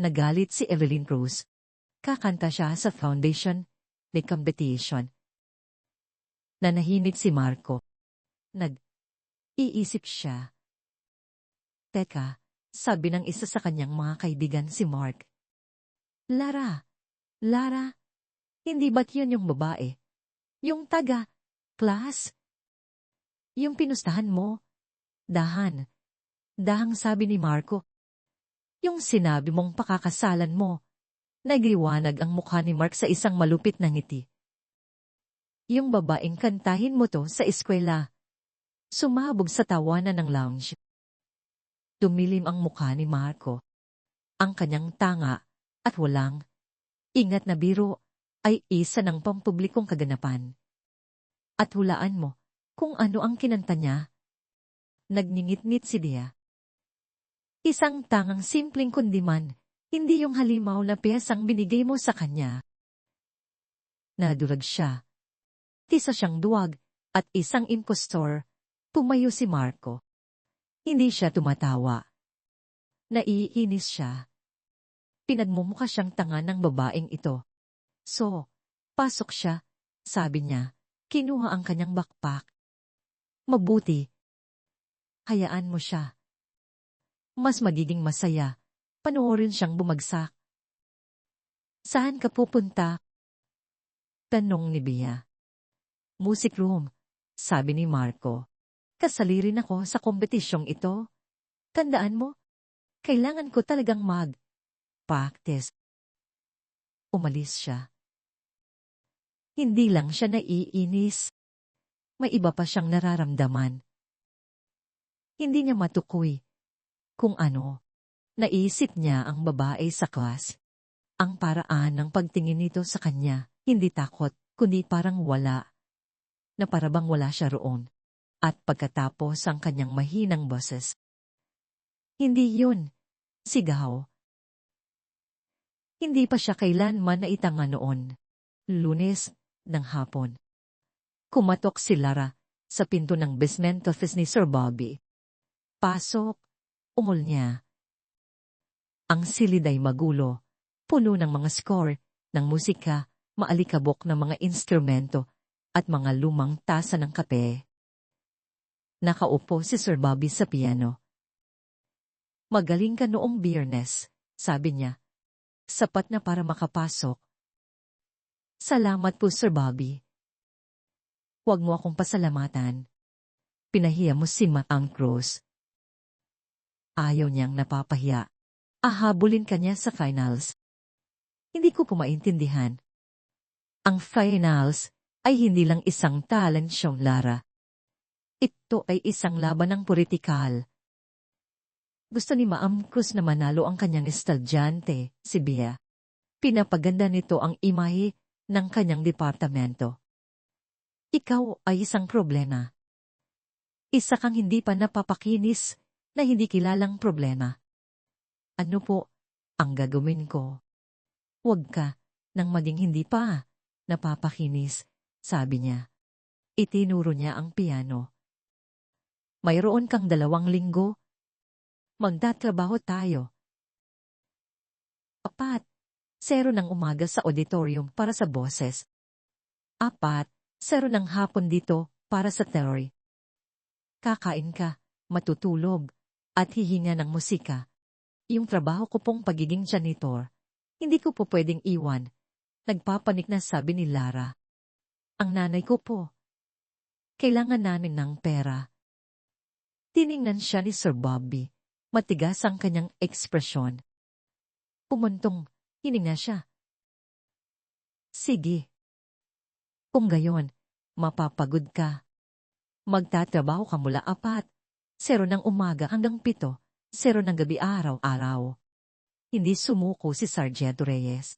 Nagalit si Evelyn Cruz. Kakanta siya sa foundation ni competition. Nanahimik si Marco. Nag-iisip siya. Teka, sabi ng isa sa kanyang mga kaibigan si Mark. Lara, hindi ba't yun yung babae? Yung taga-class? Yung pinustahan mo? Dahang sabi ni Marco. Yung sinabi mong pakakasalan mo. Nagliwanag ang mukha ni Mark sa isang malupit na ngiti. Yung babaeng kantahin mo to sa eskwela. Sumabog sa tawanan ng lounge. Tumilim ang mukha ni Marco. Ang kanyang tanga at walang ingat na biro ay isa ng pampublikong kaganapan. At hulaan mo kung ano ang kinanta niya. Nagngingit-ngit si Dia. Isang tangang simpleng kundiman, hindi yung halimaw na piyesang binigay mo sa kanya. Nadurag siya. Tisa siyang duwag at isang impostor. Tumayo si Marco. Hindi siya tumatawa. Naiinis siya. Pinagmumukha siyang tanga ng babaeng ito. So, pasok siya, sabi niya. Kinuha ang kanyang backpack. Mabuti. Hayaan mo siya. Mas magiging masaya. Panoorin siyang bumagsak. Saan ka pupunta? Tanong ni Bea. Music room, sabi ni Marco. Kasali rin ako sa kompetisyong ito. Tandaan mo, kailangan ko talagang mag-practice. Umalis siya. Hindi lang siya naiinis. May iba pa siyang nararamdaman. Hindi niya matukoy kung ano. Naisip niya ang babae sa class. Ang paraan ng pagtingin nito sa kanya, hindi takot, kundi parang wala. Na parabang wala siya roon. At pagkatapos ang kanyang mahinang boses. Hindi yun. Sigaw. Hindi pa siya kailanman naitanga noon. Lunes ng hapon. Kumatok si Lara sa pinto ng basement office ni Sir Bobby. Pasok. Ungol niya. Ang silid ay magulo. Puno ng mga score, ng musika, maalikabok ng mga instrumento, at mga lumang tasa ng kape. Nakaupo si Sir Bobby sa piano. Magaling ka noong Biyernes, sabi niya. Sapat na para makapasok. Salamat po, Sir Bobby. Huwag mo akong pasalamatan. Pinahiya mo si Maang Cruz. Ayaw niyang napapahiya. Ahabulin ka niya sa finals. Hindi ko po maintindihan. Ang finals ay hindi lang isang talent show, Lara. Ito ay isang laban ng politikal. Gusto ni Maam Cruz na manalo ang kanyang estudyante, si Bea. Pinapaganda nito ang imahe ng kanyang departamento. Ikaw ay isang problema. Isa kang hindi pa napapakinis na hindi kilalang problema. Ano po ang gagawin ko? Huwag ka nang maging hindi pa napapakinis, sabi niya. Itinuro niya ang piano. Mayroon kang 2 linggo. Magtatrabaho tayo. 4, 0 ng umaga sa auditorium para sa boses. 4, 0 ng hapon dito para sa theory. Kakain ka, matutulog, at hihinga ng musika. Yung trabaho ko pong pagiging janitor, hindi ko po pwedeng iwan. Nagpapanik na, sabi ni Lara. Ang nanay ko po. Kailangan namin ng pera. Tiningnan siya ni Sir Bobby. Matigas ang kanyang ekspresyon. Pumuntong, hininga siya. Sige. Kung gayon, mapapagod ka. Magtatrabaho ka mula 4, 0 ng umaga hanggang 7, 0 ng gabi araw-araw. Hindi sumuko si Sargento Reyes.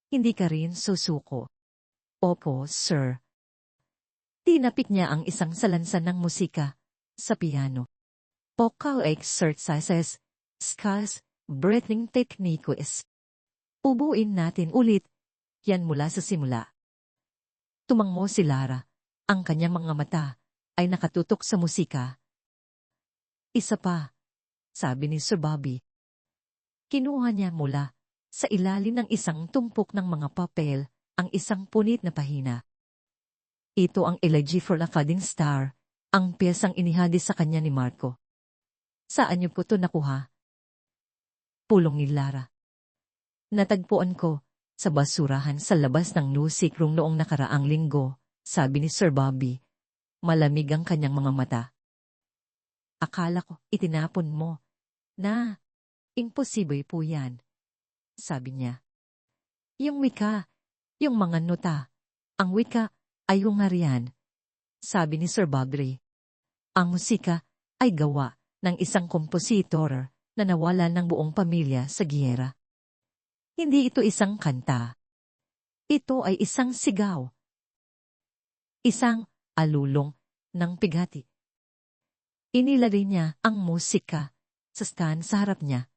Hindi ka rin susuko. Opo, sir. Tinapik niya ang isang salansan ng musika sa piano. Vocal exercises, skills, breathing techniques. Ubuin natin ulit. yan mula sa simula. Tumangmo si Lara. Ang kanyang mga mata ay nakatutok sa musika. Isa pa, sabi ni Sir Bobby. Kinuha niya mula sa ilalim ng isang tumpok ng mga papel ang isang punit na pahina. Ito ang Elegy for a Fading Star, ang piyesang inihagis sa kanya ni Marco. Saan niyo po ito nakuha? Pulong ni Lara. Natagpuan ko sa basurahan sa labas ng music room noong nakaraang linggo, sabi ni Sir Bobby. Malamig ang kanyang mga mata. Akala ko itinapon mo. Na, imposible po yan, sabi niya. Yung wika, yung mga nota, ang wika ay yung harian, sabi ni Sir Bobby. Ang musika ay gawa ng isang kompositor na nawalan ng buong pamilya sa giyera. Hindi ito isang kanta. Ito ay isang sigaw. Isang alulong ng pigati. Inilagay niya ang musika sa stand sa harap niya.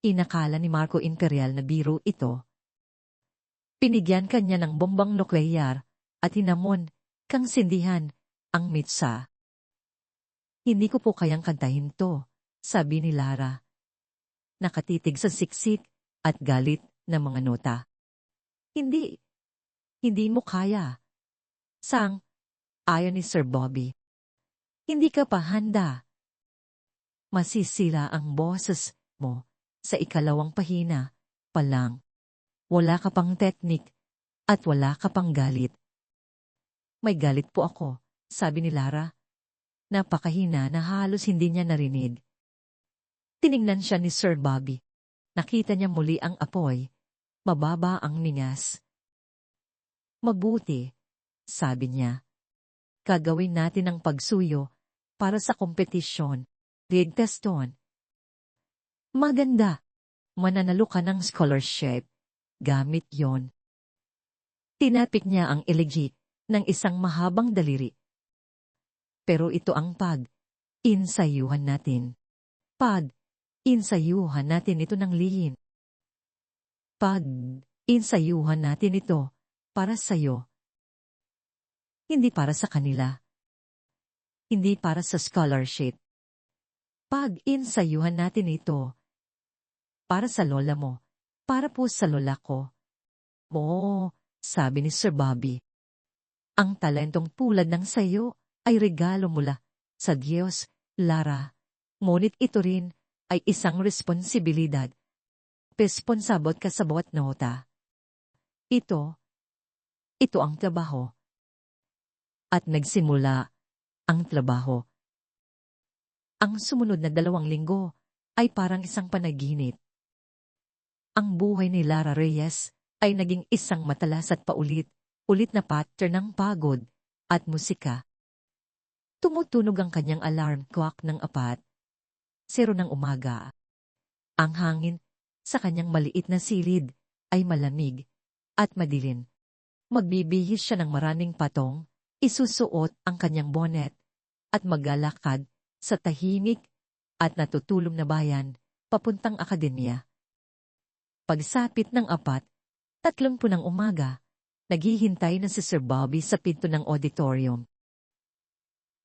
Inakala ni Marco Imperial na biro ito. Pinigyan kanya ng bombang nukleyar at hinamon kang sindihan ang mitsa. Hindi ko po kayang kantahin to, sabi ni Lara. Nakatitig sa siksik at galit na mga nota. Hindi mo kaya. Sang, ayon ni Sir Bobby. Hindi ka pa handa. Masisira ang boses mo sa ikalawang pahina pa lang. Wala ka pang teknik at wala ka pang galit. May galit po ako, sabi ni Lara. Napakahina na halos hindi niya narinig. Tiningnan siya ni Sir Bobby. Nakita niya muli ang apoy. Mababa ang ningas. Mabuti, sabi niya. Gagawin natin ang pagsuyo para sa kompetisyon. Rigteston. Maganda. Mananalo ka ng scholarship. Gamit yon. Tinapik niya ang elegy ng isang mahabang daliri. Pero ito ang insayuhan natin. Insayuhan natin ito ng lihin. Insayuhan natin ito para sa'yo. Hindi para sa kanila. Hindi para sa scholarship. Insayuhan natin ito para sa lola mo. Para po sa lola ko. Oo, sabi ni Sir Bobby. Ang talentong tulad ng sayo ay regalo mula sa Diyos, Lara. Ngunit ito rin ay isang responsibilidad. Responsabot ka sa bawat nota. Ito ang trabaho. At nagsimula ang trabaho. Ang sumunod na 2 linggo ay parang isang panaginip. Ang buhay ni Lara Reyes ay naging isang matalas at paulit-ulit na pattern ng pagod at musika. Tumutunog ang kanyang alarm clock ng 4:00 ng umaga. Ang hangin sa kanyang maliit na silid ay malamig at madilim. Magbibihis siya ng maraming patong, isusuot ang kanyang bonnet, at maglalakad sa tahimik at natutulong na bayan papuntang akademya. Pagsapit ng 4:30 ng umaga, naghihintay na si Sir Bobby sa pinto ng auditorium.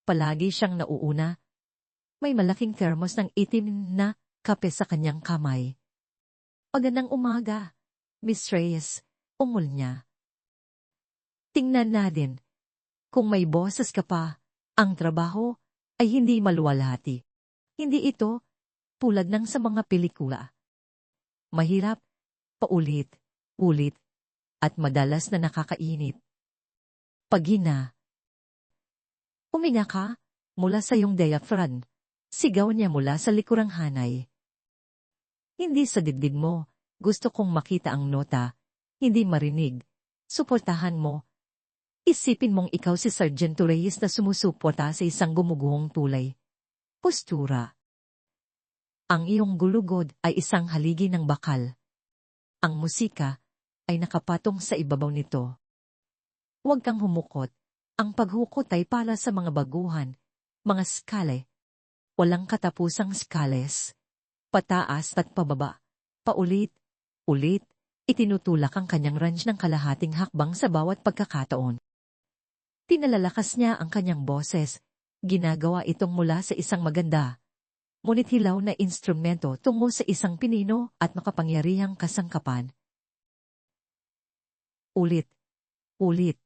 Palagi siyang nauuna. May malaking thermos ng itim na kape sa kanyang kamay. Magandang umaga, Miss Reyes, umul niya. Tingnan natin. Kung may boses ka pa, ang trabaho ay hindi maluwalhati. Hindi ito tulad ng sa mga pelikula. Mahirap, paulit-ulit, at madalas na nakakainit. Paghina. Huminga ka mula sa iyong diaphragm. Sigaw niya mula sa likurang hanay. Hindi sa dibdib mo. Gusto kong makita ang nota. Hindi marinig. Suportahan mo. Isipin mong ikaw si Sargento Reyes na sumusuporta sa isang gumuguhong tulay. Postura. Ang iyong gulugod ay isang haligi ng bakal. Ang musika ay nakapatong sa ibabaw nito. Huwag kang humukot. Ang paghukot ay para sa mga baguhan, mga skale. Walang katapusang skales. Pataas at pababa. Paulit-ulit Itinutulak ang kanyang range ng kalahating hakbang sa bawat pagkakataon. Pinalalakas niya ang kanyang boses. Ginagawa itong mula sa isang maganda, ngunit hilaw na instrumento tungo sa isang pinino at makapangyarihang kasangkapan. Ulit, ulit,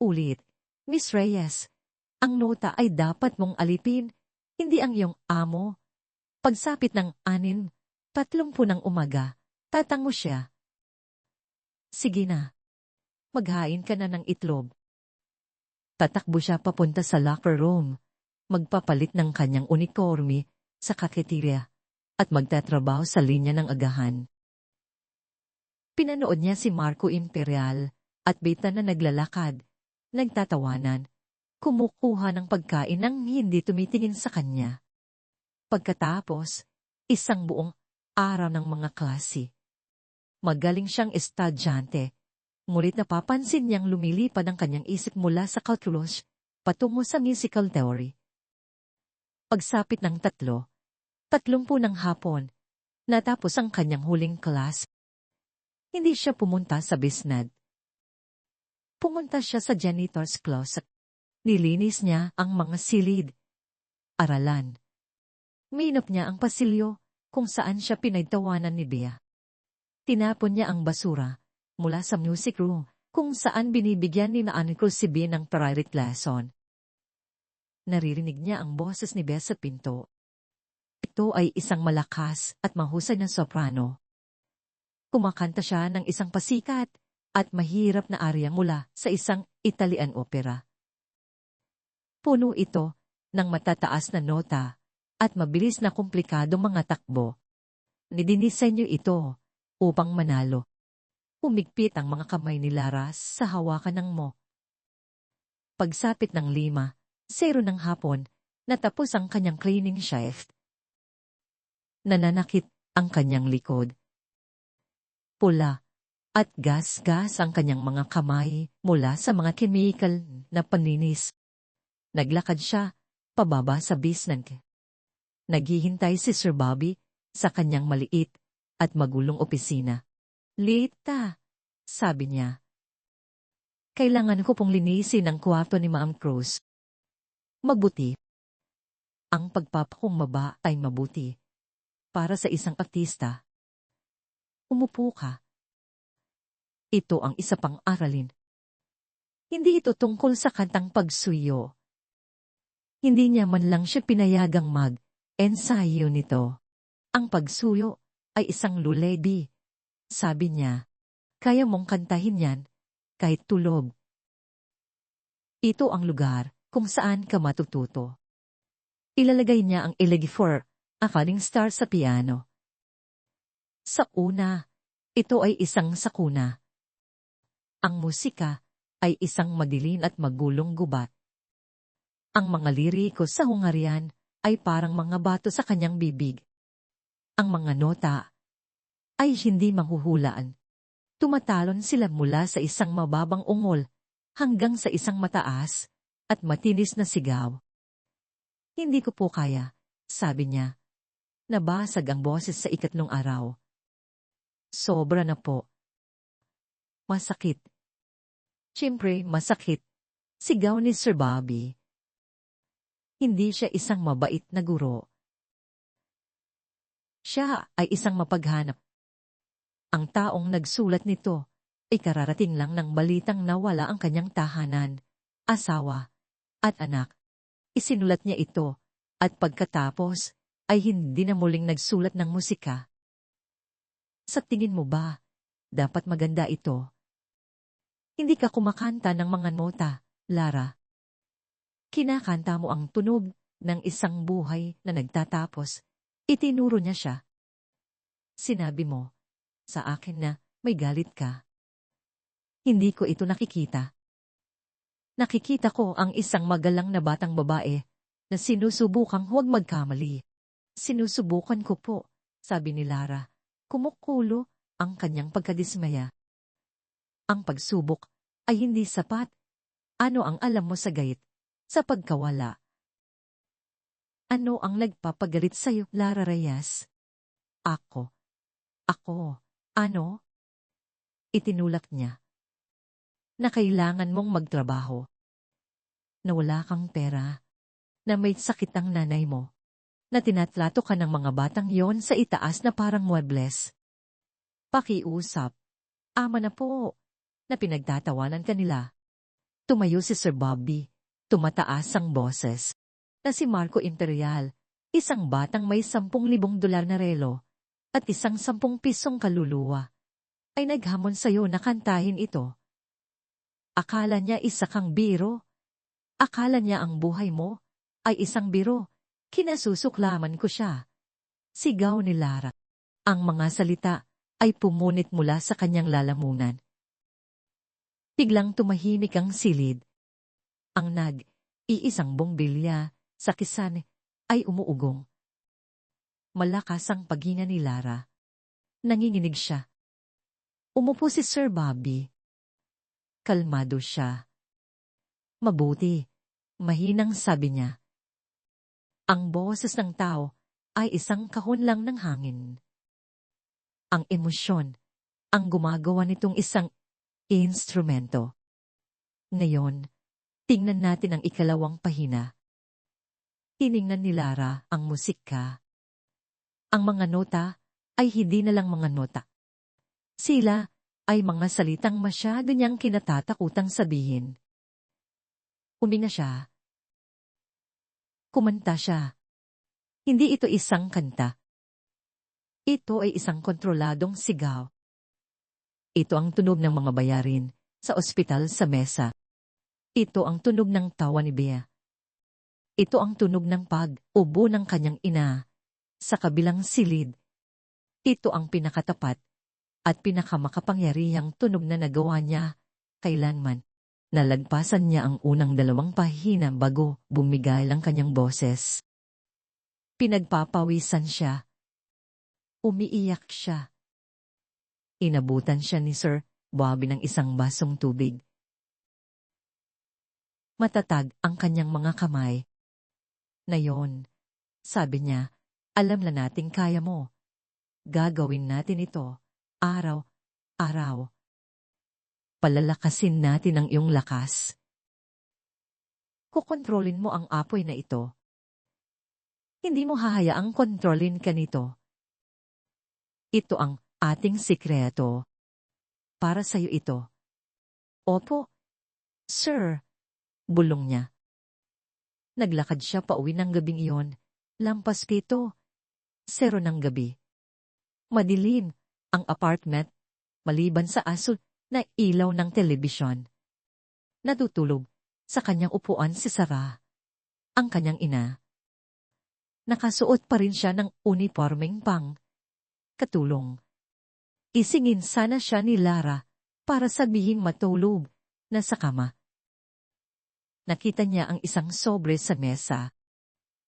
ulit. Miss Reyes, ang nota ay dapat mong alipin, hindi ang iyong amo. Pagsapit ng 6:30 ng umaga, tatango siya. Sige na. Maghain ka na ng itlog. Tatakbo siya papunta sa locker room, magpapalit ng kanyang uniforme sa cafeteria, at magtatrabaho sa linya ng agahan. Pinanood niya si Marco Imperial at Beta na naglalakad, nagtatawanan, kumukuha ng pagkain nang hindi tumitingin sa kanya. Pagkatapos, isang buong araw ng mga klase. Magaling siyang estudyante, ngunit napapansin niyang lumilipad ang kanyang isip mula sa calculus patungo sa musical theory. Pagsapit ng 3:30 ng hapon, natapos ang kanyang huling class. Hindi siya pumunta sa bisnad. Pumunta siya sa janitor's closet. Nilinis niya ang mga silid. Aralan. Minop niya ang pasilyo kung saan siya pinagtawanan ni Bea. Tinapon niya ang basura mula sa music room kung saan binibigyan ni Aniko si Bea ng private lesson. Naririnig niya ang boses ni Bea sa pinto. Ito ay isang malakas at mahusay na soprano. Kumakanta siya ng isang pasikat at mahirap na arya mula sa isang Italian opera. Puno ito ng matataas na nota at mabilis na komplikadong mga takbo. Nidinisenyo ito upang manalo. Humigpit ang mga kamay ni Lara sa hawakan ng mo. Pagsapit ng 5:00 ng hapon, natapos ang kanyang cleaning shift. Nananakit ang kanyang likod. Pula at gas-gas ang kanyang mga kamay mula sa mga chemical na paninis. Naglakad siya pababa sa basement. Naghihintay si Sir Bobby sa kanyang maliit at magulong opisina. Lita, sabi niya. Kailangan ko pong linisin ang kwarto ni Ma'am Cruz. Mabuti. Ang pagpapakumbaba ay mabuti. Para sa isang artista. Umupo ka. Ito ang isa pang aralin. Hindi ito tungkol sa kantang pagsuyo. Hindi niya man lang siya pinayagang mag-ensayo nito. Ang pagsuyo ay isang lullaby. Sabi niya, kaya mong kantahin yan kahit tulog. Ito ang lugar kung saan ka matututo. Ilalagay niya ang Elegy for a Falling Star sa piano. Sa una, ito ay isang sakuna. Ang musika ay isang madilim at magulong gubat. Ang mga liriko sa Hungarian ay parang mga bato sa kanyang bibig. Ang mga nota ay hindi manghuhulaan. Tumatalon sila mula sa isang mababang ungol hanggang sa isang mataas at matinis na sigaw. Hindi ko po kaya, sabi niya. Nabasag ang boses sa 3 araw. Sobra na po. Masakit. Siyempre, masakit. Sigaw ni Sir Bobby. Hindi siya isang mabait na guro. Siya ay isang mapaghanap. Ang taong nagsulat nito ay kararating lang ng balitang nawala ang kanyang tahanan, asawa, at anak. Isinulat niya ito, at pagkatapos ay hindi na muling nagsulat ng musika. Sa tingin mo ba, dapat maganda ito? Hindi ka kumakanta ng mga nota, Lara. Kinakanta mo ang tunog ng isang buhay na nagtatapos. Itinuro niya siya. Sinabi mo sa akin na may galit ka. Hindi ko ito nakikita. Nakikita ko ang isang magalang na batang babae na sinusubukang huwag magkamali. Sinusubukan ko po, sabi ni Lara. Kumukulo ang kanyang pagkadismaya. Ang pagsubok ay hindi sapat. Ano ang alam mo sa gayet? Sa pagkawala. Ano ang nagpapagalit sa'yo, Lara Reyes? Ako. Ano? Itinulak niya na kailangan mong magtrabaho, na wala kang pera, na may sakit ang nanay mo, na tinatlato ka ng mga batang yon sa itaas na parang muebles. Pakiusap, ama na po, na pinagtatawanan kanila. Tumayo si Sir Bobby, tumataas ang boses, na si Marco Imperial, isang batang may $10,000 na relo, at isang 10 pisong kaluluwa, ay naghamon sa'yo na kantahin ito. Akala niya isa kang biro. Akala niya ang buhay mo ay isang biro. Kinasusuklaman ko siya. Sigaw ni Lara. Ang mga salita ay pumunit mula sa kanyang lalamunan. Biglang tumahimik ang silid. Ang iisang bongbilya sa kisan ay umuugong. Malakas ang paghinga ni Lara. Nanginginig siya. Umupo si Sir Bobby. Kalmado siya. Mabuti, mahinang sabi niya. Ang boses ng tao ay isang kahon lang ng hangin. Ang emosyon ang gumagawa nitong isang instrumento. Ngayon, tingnan natin ang ikalawang pahina. Tiningnan ni Lara ang musika. Ang mga nota ay hindi na lang mga nota. Sila ay mga salitang masyado niyang kinatatakutang sabihin. Huminga siya. Kumanta siya. Hindi ito isang kanta. Ito ay isang kontroladong sigaw. Ito ang tunog ng mga bayarin sa ospital sa mesa. Ito ang tunog ng tawa ni Bea. Ito ang tunog ng pag-ubo ng kanyang ina sa kabilang silid. Ito ang pinakatapat at pinakamakapangyarihang tunog na nagawa niya kailanman. Nalagpasan niya ang unang 2 pahina bago bumigay ang kanyang boses. Pinagpapawisan siya. Umiiyak siya. Inabutan siya ni Sir Bobby ng isang basong tubig. Matatag ang kanyang mga kamay. Nayon, sabi niya, alam na nating kaya mo. Gagawin natin ito, araw-araw. Palalakasin natin ang iyong lakas. Kukontrolin mo ang apoy na ito. Hindi mo hahayaang kontrolin ka nito. Ito ang ating sikreto. Para sa'yo ito. Opo, sir, bulong niya. Naglakad siya pauwi ng gabing iyon, lampas 7:00 ng gabi. Madilim ang apartment, maliban sa asul na ilaw ng telebisyon. Natutulog sa kanyang upuan si Sarah, ang kanyang ina. Nakasuot pa rin siya ng unipormeng katulong. Isingin sana siya ni Lara para sabihing matulog na sa kama. Nakita niya ang isang sobre sa mesa.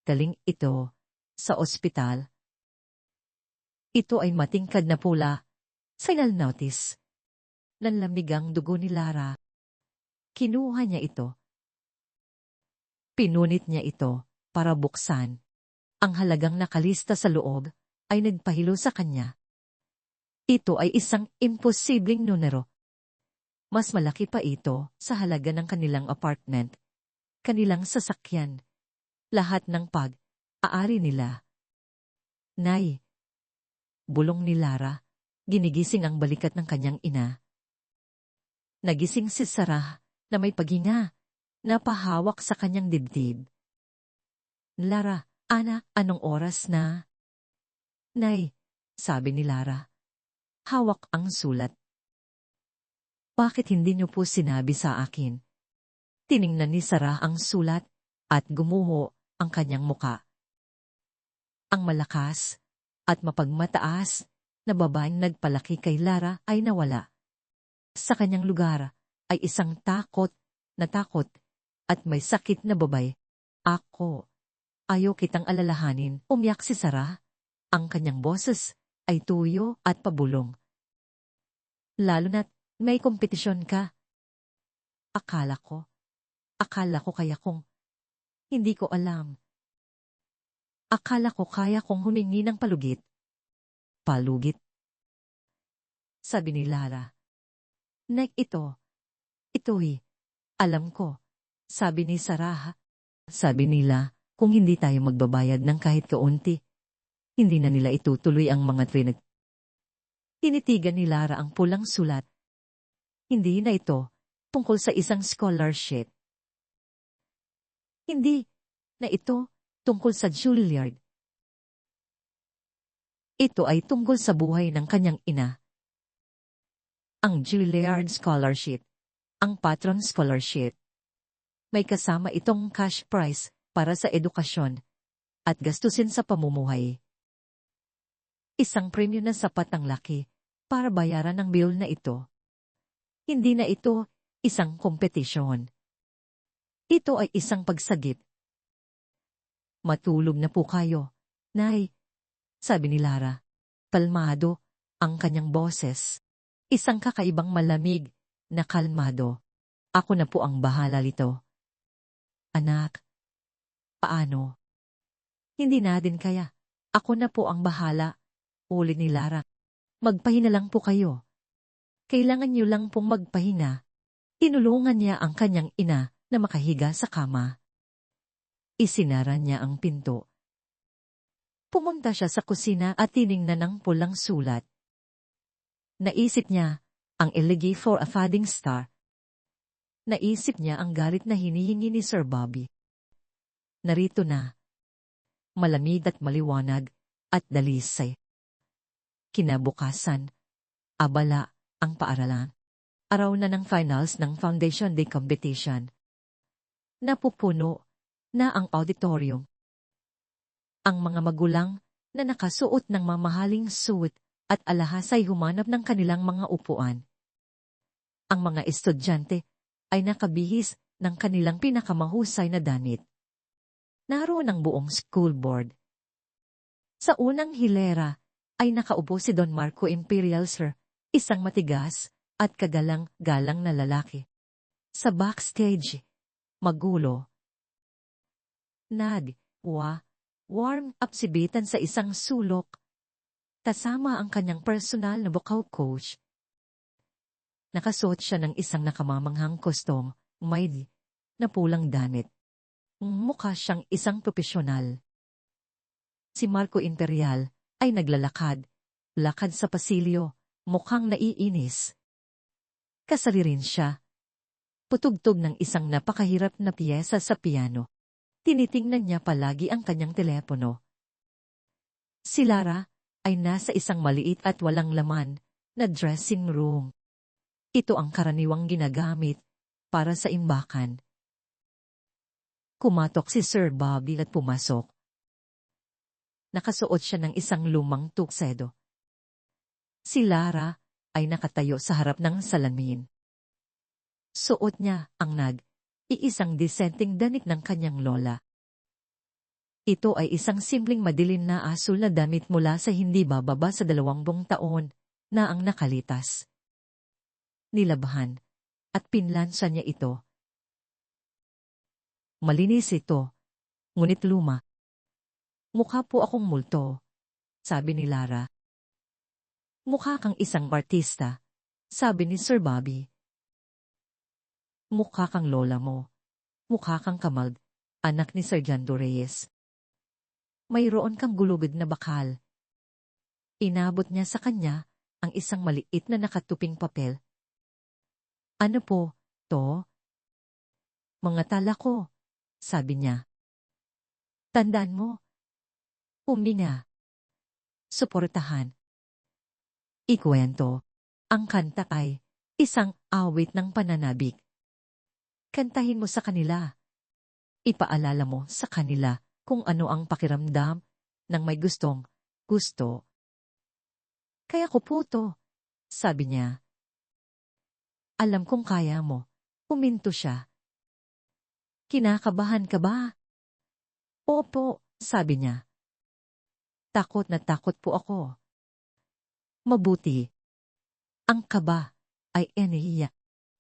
Galing ito sa ospital. Ito ay matingkad na pula. Final notice. Nanlamig ang dugo ni Lara. Kinuha niya ito. Pinunit niya ito para buksan. Ang halagang nakalista sa loob ay nagpahilo sa kanya. Ito ay isang imposibleng numero. Mas malaki pa ito sa halaga ng kanilang apartment, kanilang sasakyan, lahat ng pag-aari nila. Nay, bulong ni Lara, ginigising ang balikat ng kanyang ina. Nagising si Sarah na may paghinga, napahawak sa kanyang dibdib. Lara, Ana, anong oras na? Nay, sabi ni Lara. Hawak ang sulat. Bakit hindi niyo po sinabi sa akin? Tiningnan ni Sarah ang sulat at gumuho ang kanyang muka. Ang malakas at mapagmataas na babaeng nagpalaki kay Lara ay nawala. Sa kanyang lugar ay isang takot at may sakit na babae. Ako, ayaw kitang alalahanin, umiyak si Sarah. Ang kanyang boses ay tuyo at pabulong. Lalo na't may kompetisyon ka. Akala ko kaya kong, hindi ko alam. Akala ko kaya kong humingi ng palugit. Palugit? Sabi ni Lara. Nek ito'y, alam ko, sabi ni Sarah. Sabi nila, kung hindi tayo magbabayad ng kahit kaunti, hindi na nila itutuloy ang mga trinag. Tinitigan ni Lara ang pulang sulat. Hindi na ito tungkol sa isang scholarship. Hindi na ito tungkol sa Juilliard. Ito ay tungkol sa buhay ng kanyang ina. Ang Juilliard Scholarship, ang Patron Scholarship. May kasama itong cash prize para sa edukasyon at gastusin sa pamumuhay. Isang premyo na sapat ang laki para bayaran ang bill na ito. Hindi na ito isang kompetisyon. Ito ay isang pagsagip. Matulog na po kayo, Nay, sabi ni Lara. Kalmado ang kanyang boses. Isang kakaibang malamig na kalmado. Ako na po ang bahala nito. Anak, paano? Hindi na din kaya. Ako na po ang bahala, ulit ni Lara. Magpahinga lang po kayo. Kailangan niyo lang pong magpahinga. Tinulungan niya ang kanyang ina na makahiga sa kama. Isinara niya ang pinto. Pumunta siya sa kusina at tiningnan ang pulang sulat. Naisip niya ang elegy for a fading star. Naisip niya ang galit na hinihingi ni Sir Bobby. Narito na. Malamig at maliwanag at dalisay. Kinabukasan, abala ang paaralan. Araw na ng finals ng Foundation Day Competition. Napupuno na ang auditorium. Ang mga magulang na nakasuot ng mamahaling suit at alahas ay humanap ng kanilang mga upuan. Ang mga estudyante ay nakabihis ng kanilang pinakamahusay na damit. Naroon ang buong school board. Sa unang hilera ay nakaupo si Don Marco Imperial Sir, isang matigas at kagalang-galang na lalaki. Sa backstage, magulo. Warm up si Bitan sa isang sulok. Kasama ang kanyang personal na vocal coach. Nakasuot siya ng isang nakamamanghang kostong, na pulang damit. Mukha siyang isang profesional. Si Marco Imperial ay lakad sa pasilyo, mukhang naiinis. Kasali rin siya. Putugtog ng isang napakahirap na piyesa sa piano. Tinitingnan niya palagi ang kanyang telepono. Si Lara ay nasa isang maliit at walang laman na dressing room. Ito ang karaniwang ginagamit para sa imbakan. Kumatok si Sir Bobby at pumasok. Nakasuot siya ng isang lumang tuxedo. Si Lara ay nakatayo sa harap ng salamin. Suot niya ang iisang disenteng danik ng kanyang lola. Ito ay isang simpleng madilim na asul na damit mula sa hindi bababa sa 20 taon na ang nakalitas. Nilabahan at pinlansa niya ito. Malinis ito, ngunit luma. Mukha po akong multo, sabi ni Lara. Mukha kang isang artista, sabi ni Sir Bobby. Mukha kang lola mo. Mukha kang Kamal, anak ni Sargento Reyes. Mayroon kang gulugod na bakal. Inabot niya sa kanya ang isang maliit na nakatuping papel. Ano po, to? Mga tala ko, sabi niya. Tandaan mo. Huminga. Suportahan. Ikwento. Ang kanta ay isang awit ng pananabik. Kantahin mo sa kanila. Ipaalala mo sa kanila kung ano ang pakiramdam ng may gusto. Kaya ko po to, sabi niya. Alam kong kaya mo. Huminto siya. Kinakabahan ka ba? Opo, sabi niya. Takot na takot po ako. Mabuti. Ang kaba ay enerhiya.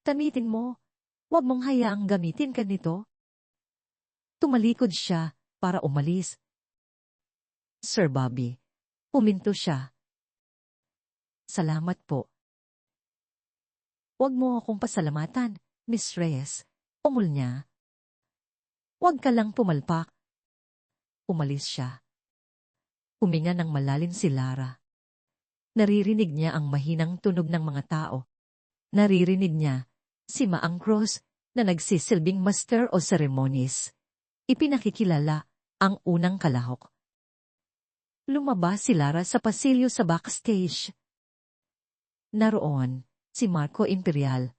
Tamitin mo. Huwag mong hayaang gamitin ka nito. Tumalikod siya para umalis. Sir Bobby, huminto siya. Salamat po. Huwag mo akong pasalamatan, Miss Reyes. Umul niya. Huwag ka lang pumalpak. Umalis siya. Huminga ng malalim si Lara. Naririnig niya ang mahinang tunog ng mga tao. Naririnig niya si Maang Cruz na nagsisilbing master o ceremonies. Ipinakikilala ang unang kalahok. Lumabas si Lara sa pasilyo sa backstage. Naroon si Marco Imperial,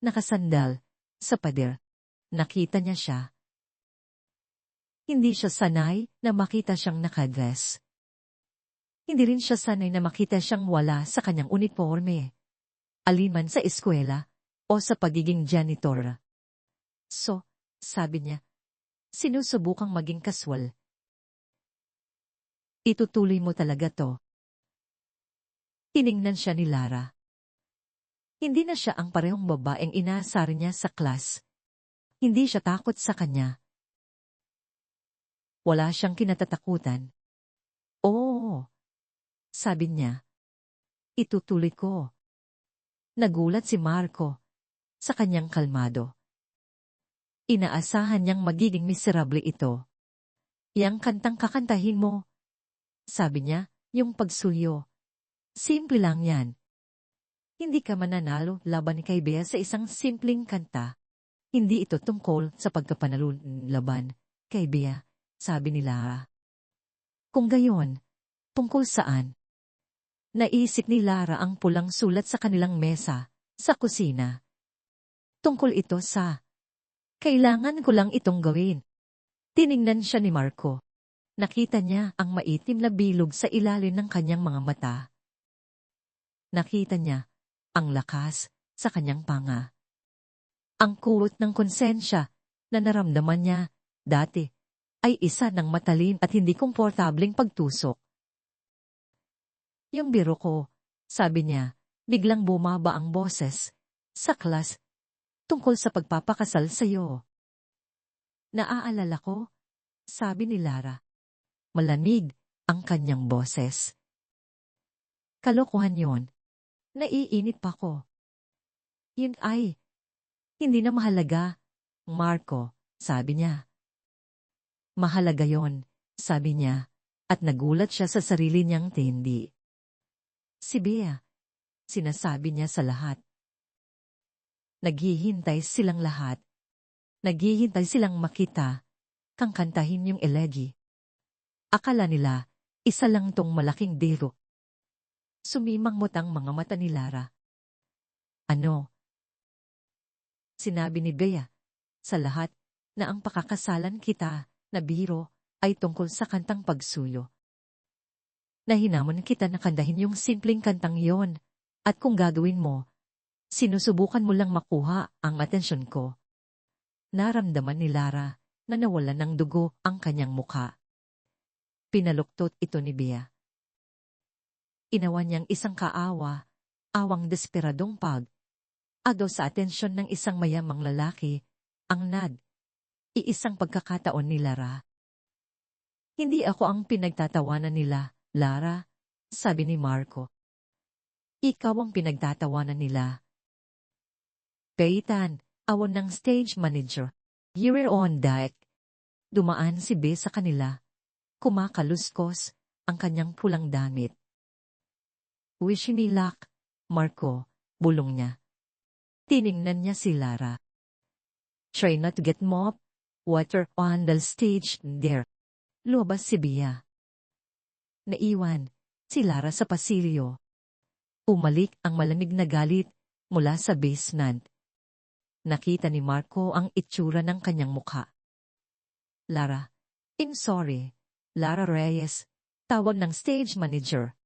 nakasandal sa pader. Nakita niya siya. Hindi siya sanay na makita siyang nakadress. Hindi rin siya sanay na makita siyang wala sa kanyang uniforme. Aliman sa eskwela o sa pagiging janitor. So, sabi niya, sinusubukang maging kaswal. Itutuloy mo talaga to. Tiningnan siya ni Lara. Hindi na siya ang parehong babaeng inaasar niya sa class. Hindi siya takot sa kanya. Wala siyang kinatatakutan. Oo, sabi niya. Itutuloy ko. Nagulat si Marco sa kanyang kalmado. Inaasahan niyang magiging miserable ito. Yang kantang kakantahin mo. Sabi niya, yung pagsuyo. Simple lang yan. Hindi ka mananalo laban kay Bea sa isang simpleng kanta. Hindi ito tungkol sa pagkapanalo laban kay Bea, sabi ni Lara. Kung gayon, tungkol saan? Naisip ni Lara ang pulang sulat sa kanilang mesa, sa kusina. Tungkol ito sa, kailangan ko lang itong gawin. Tiningnan siya ni Marco. Nakita niya ang maitim na bilog sa ilalim ng kanyang mga mata. Nakita niya ang lakas sa kanyang panga. Ang kuwot ng konsensya na naramdaman niya dati ay isa ng matalim at hindi komportableng pagtusok. Yung biro ko, sabi niya, biglang bumaba ang boses sa class tungkol sa pagpapakasal sa'yo. Naaalala ko, sabi ni Lara. Malamig ang kanyang boses. Kalokohan yon. Naiinit pa ko. Yun ay, hindi na mahalaga, Marco, sabi niya. Mahalaga yon, sabi niya, at nagulat siya sa sarili niyang tindi. Si Bea, sinasabi niya sa lahat. Naghihintay silang lahat. Naghihintay silang makita, kang kantahin yung elegy. Akala nila, isa lang tong malaking dero. Sumimangmot ang mga mata ni Lara. Ano? Sinabi ni Bea, sa lahat, na ang pakakasalan kita na biro ay tungkol sa kantang pagsuyo. Nahinamon kita na kandahin yung simpleng kantang yon, at kung gagawin mo, sinusubukan mo lang makuha ang atensyon ko. Naramdaman ni Lara na nawalan ng dugo ang kanyang muka. Pinaluktot ito ni Bea. Inawan niyang isang kaawa, awang desperadong ado sa atensyon ng isang mayamang lalaki, ang iisang pagkakataon ni Lara. Hindi ako ang pinagtatawanan nila, Lara, sabi ni Marco. Ikaw ang pinagtatawanan nila. Kaitan, awon ng stage manager. You're on deck. Dumaan si Bea sa kanila. Kumakaluskos ang kanyang pulang damit. Wish me luck, Marco, bulong niya. Tiningnan niya si Lara. Try not to get mop water on the stage there. Lumabas si Bea. Naiwan si Lara sa pasilyo. Umalik ang malamig na galit mula sa basement. Nakita ni Marco ang itsura ng kanyang mukha. Lara, I'm sorry. Lara Reyes, tawag ng stage manager.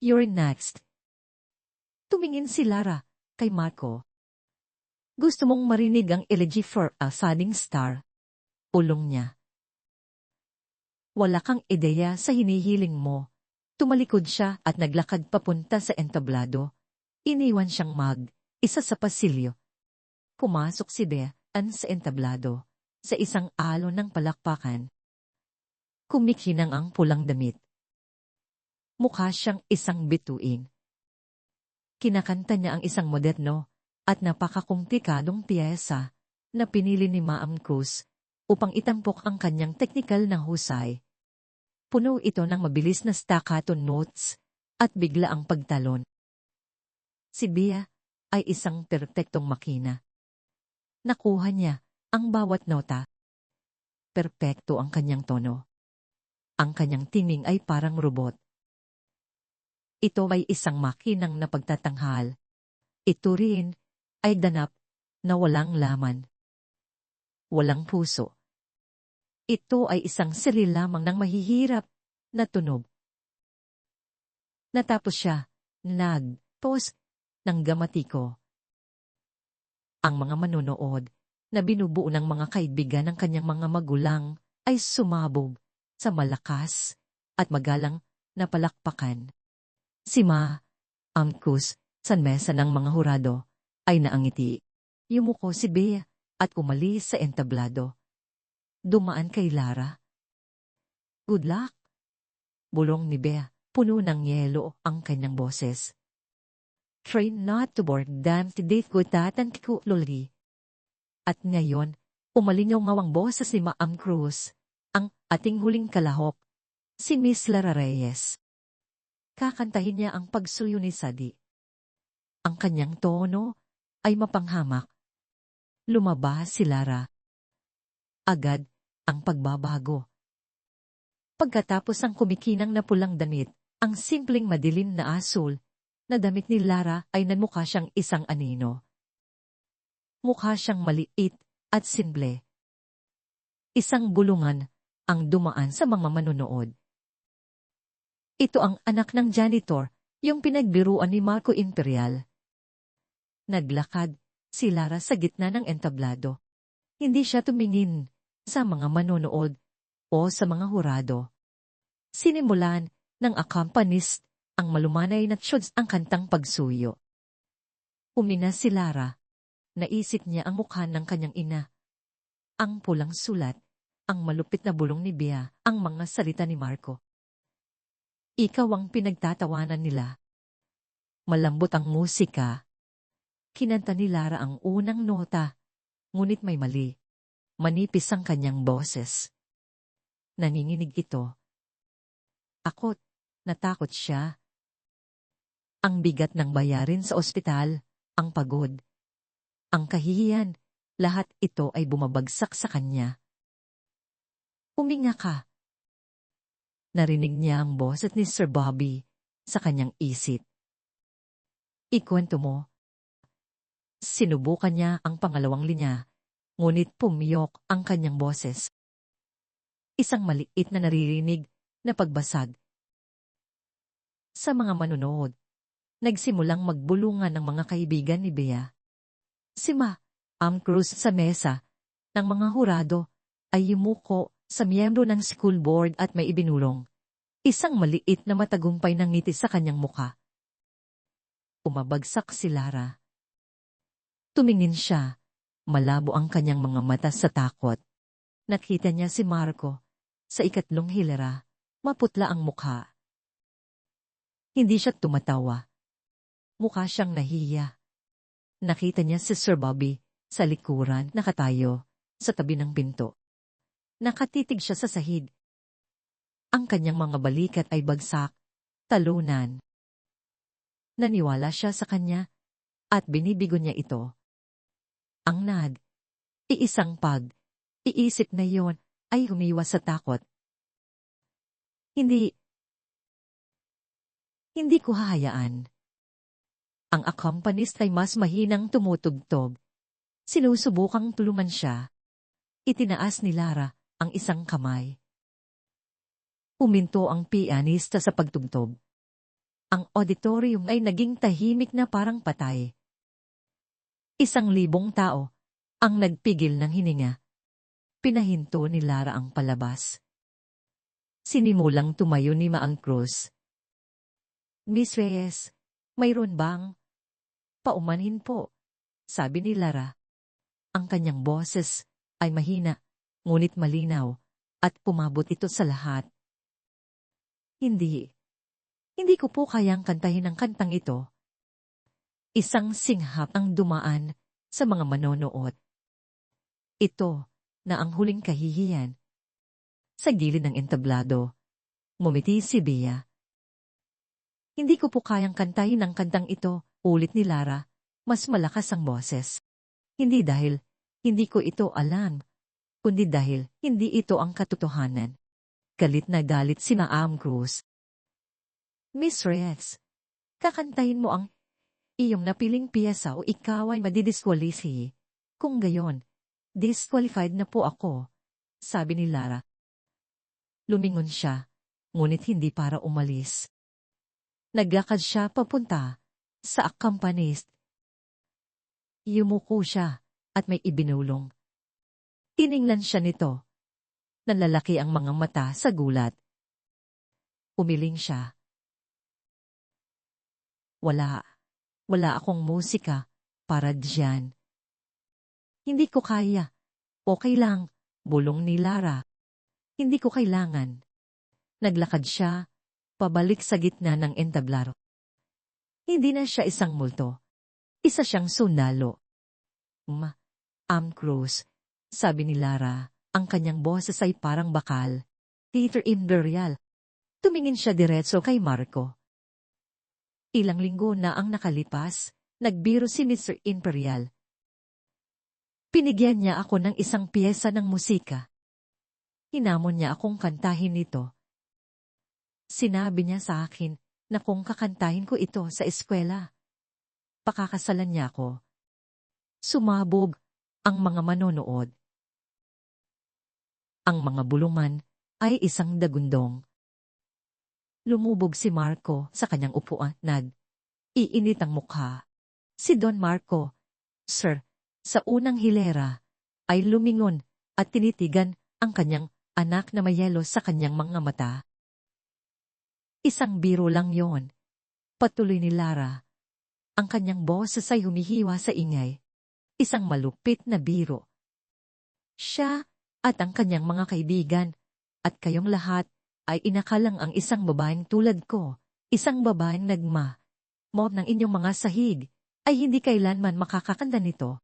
You're next. Tumingin si Lara kay Marco. Gusto mong marinig ang elegy for a budding star? Ulong niya. Wala kang ideya sa hinihiling mo. Tumalikod siya at naglakad papunta sa entablado. Iniwan siyang isa sa pasilyo. Pumasok si Bea sa entablado, sa isang alon ng palakpakan. Kumikinang ang pulang damit. Mukha siyang isang bituin. Kinakanta niya ang isang moderno at napakakumplikadong piyesa na pinili ni Maam Cruz upang itampok ang kanyang teknikal na husay. Puno ito ng mabilis na staccato notes at bigla ang pagtalon. Si Bea ay isang perpektong makina. Nakuha niya ang bawat nota. Perpekto ang kanyang tono. Ang kanyang timing ay parang robot. Ito ay isang makinang napagtatanghal. Ito rin ay ganap na walang laman. Walang puso. Ito ay isang sili lamang ng mahihirap na tunog. Natapos siya, nag-post ng gamatiko. Ang mga manonood na binubuo ng mga kaibigan ng kanyang mga magulang ay sumabog sa malakas at magalang na palakpakan. Si Maam Cruz, sa mesa ng mga hurado, ay naangiti. Yumuko si Bea at umalis sa entablado. Dumaan kay Lara. Good luck! Bulong ni Bea, puno ng yelo ang kanyang boses. Try not to board them to date ko tatan kikuloli. At ngayon, umalingaw ngawang boses ni Maam Cruz, ang ating huling kalahok, si Miss Lara Reyes. Kakantahin niya ang pagsuyo ni Sadi. Ang kanyang tono ay mapanghamak. Lumabas si Lara. Agad ang pagbabago. Pagkatapos ang kumikinang na pulang damit, ang simpleng madilim na asul na damit ni Lara ay nanmukha siyang isang anino. Mukha siyang maliit at simple. Isang bulungan ang dumaan sa mga manonood. Ito ang anak ng janitor, yung pinagbiruan ni Marco Imperial. Naglakad si Lara sa gitna ng entablado. Hindi siya tumingin sa mga manonood o sa mga hurado. Sinimulan ng accompanist ang malumanay na tsuds ang kantang pagsuyo. Umina si Lara. Naisip niya ang mukha ng kanyang ina. Ang pulang sulat, ang malupit na bulong ni Bea, ang mga salita ni Marco. Ikaw ang pinagtatawanan nila. Malambot ang musika. Kinanta ni Lara ang unang nota, ngunit may mali. Manipis ang kanyang boses. Nanginginig ito. Akot, natakot siya. Ang bigat ng bayarin sa ospital, ang pagod, ang kahihiyan, lahat ito ay bumabagsak sa kanya. Huminga ka. Narinig niya ang boses ni Sir Bobby sa kanyang isip. Ikwento mo. Sinubukan niya ang pangalawang linya, ngunit pumiyok ang kanyang boses. Isang maliit na naririnig na pagbasag. Sa mga manonood, nagsimulang magbulungan ng mga kaibigan ni Bea. Si Maam Cruz sa mesa ng mga hurado ay yumuko sa miyembro ng school board at may ibinulong. Isang maliit na matagumpay na ngiti sa kanyang mukha. Umabagsak si Lara. Tumingin siya. Malabo ang kanyang mga mata sa takot. Nakita niya si Marco. Sa ikatlong hilera, maputla ang mukha. Hindi siya tumatawa. Mukha siyang nahiya. Nakita niya si Sir Bobby sa likuran, nakatayo sa tabi ng pinto. Nakatitig siya sa sahig. Ang kanyang mga balikat ay bagsak, talunan. Naniwala siya sa kanya at binibigo niya ito. Ang iisang iisip na yon ay humiwas sa takot. Hindi ko hahayaan. Ang accompanist ay mas mahinang tumutugtog. Sinusubukang tulungan siya. Itinaas ni Lara ang isang kamay. Huminto ang pianista sa pagtugtog. Ang auditorium ay naging tahimik na parang patay. 1,000 tao ang nagpigil ng hininga. Pinahinto ni Lara ang palabas. Sinimulang tumayo ni Maam Cruz. Miss Reyes, mayroon bang? Paumanhin po, sabi ni Lara. Ang kanyang boses ay mahina, ngunit malinaw, at pumabot ito sa lahat. Hindi ko po kayang kantahin ang kantang ito. Isang singhap ang dumaan sa mga manonood. Ito na ang huling kahihiyan. Sa gilid ng entablado, ngumiti si Bea. Hindi ko po kayang kantahin ang kantang ito, ulit ni Lara, mas malakas ang boses. Hindi dahil hindi ko ito alam, kundi dahil hindi ito ang katotohanan. Galit na galit sina Cruz. Miss Reyes, kakantahin mo ang iyong napiling piyesa o ikaw ay madidiskwalisi. Kung gayon, disqualified na po ako, sabi ni Lara. Lumingon siya, ngunit hindi para umalis. Naglakad siya papunta sa accompanist. Yumuko siya at may ibinulong. Tiningnan siya nito. Nalalaki ang mga mata sa gulat. Umiling siya. Wala akong musika para diyan. Hindi ko kaya. Okay lang, bulong ni Lara. Hindi ko kailangan. Naglakad siya, pabalik sa gitna ng entablado. Hindi na siya isang multo. Isa siyang sundalo. Cruz, sabi ni Lara, ang kanyang boses ay parang bakal. Theater Imperial. Tumingin siya diretso kay Marco. Ilang linggo na ang nakalipas, nagbiro si Mr. Imperial. Pinigyan niya ako ng isang piyesa ng musika. Hinamon niya akong kantahin ito. Sinabi niya sa akin na kung kakantahin ko ito sa eskwela, pakakasalan niya ako. Sumabog ang mga manonood. Ang mga buluman ay isang dagundong. Lumubog si Marco sa kanyang upuan, iinit ang mukha. Si Don Marco, Sir, sa unang hilera, ay lumingon at tinitigan ang kanyang anak na may yelo sa kanyang mga mata. Isang biro lang yon. Patuloy ni Lara. Ang kanyang boses ay humihiwa sa ingay. Isang malupit na biro. Siya at ang kanyang mga kaibigan at kayong lahat ay inakalang ang isang babaeng tulad ko, isang babaeng mob ng inyong mga sahig, ay hindi kailanman makakakanda nito.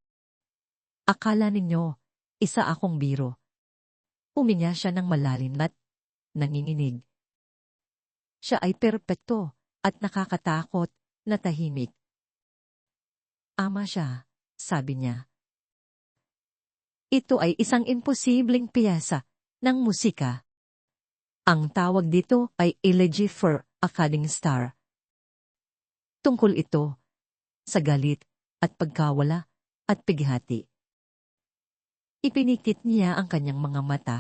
Akala ninyo, isa akong biro. Huminga siya ng malalim at nanginginig. Siya ay perpekto at nakakatakot na tahimik. Ama siya, sabi niya. Ito ay isang imposibleng piyesa ng musika. Ang tawag dito ay Elegy for a Cutting Star. Tungkol ito sa galit at pagkawala at pighati. Ipinikit niya ang kanyang mga mata.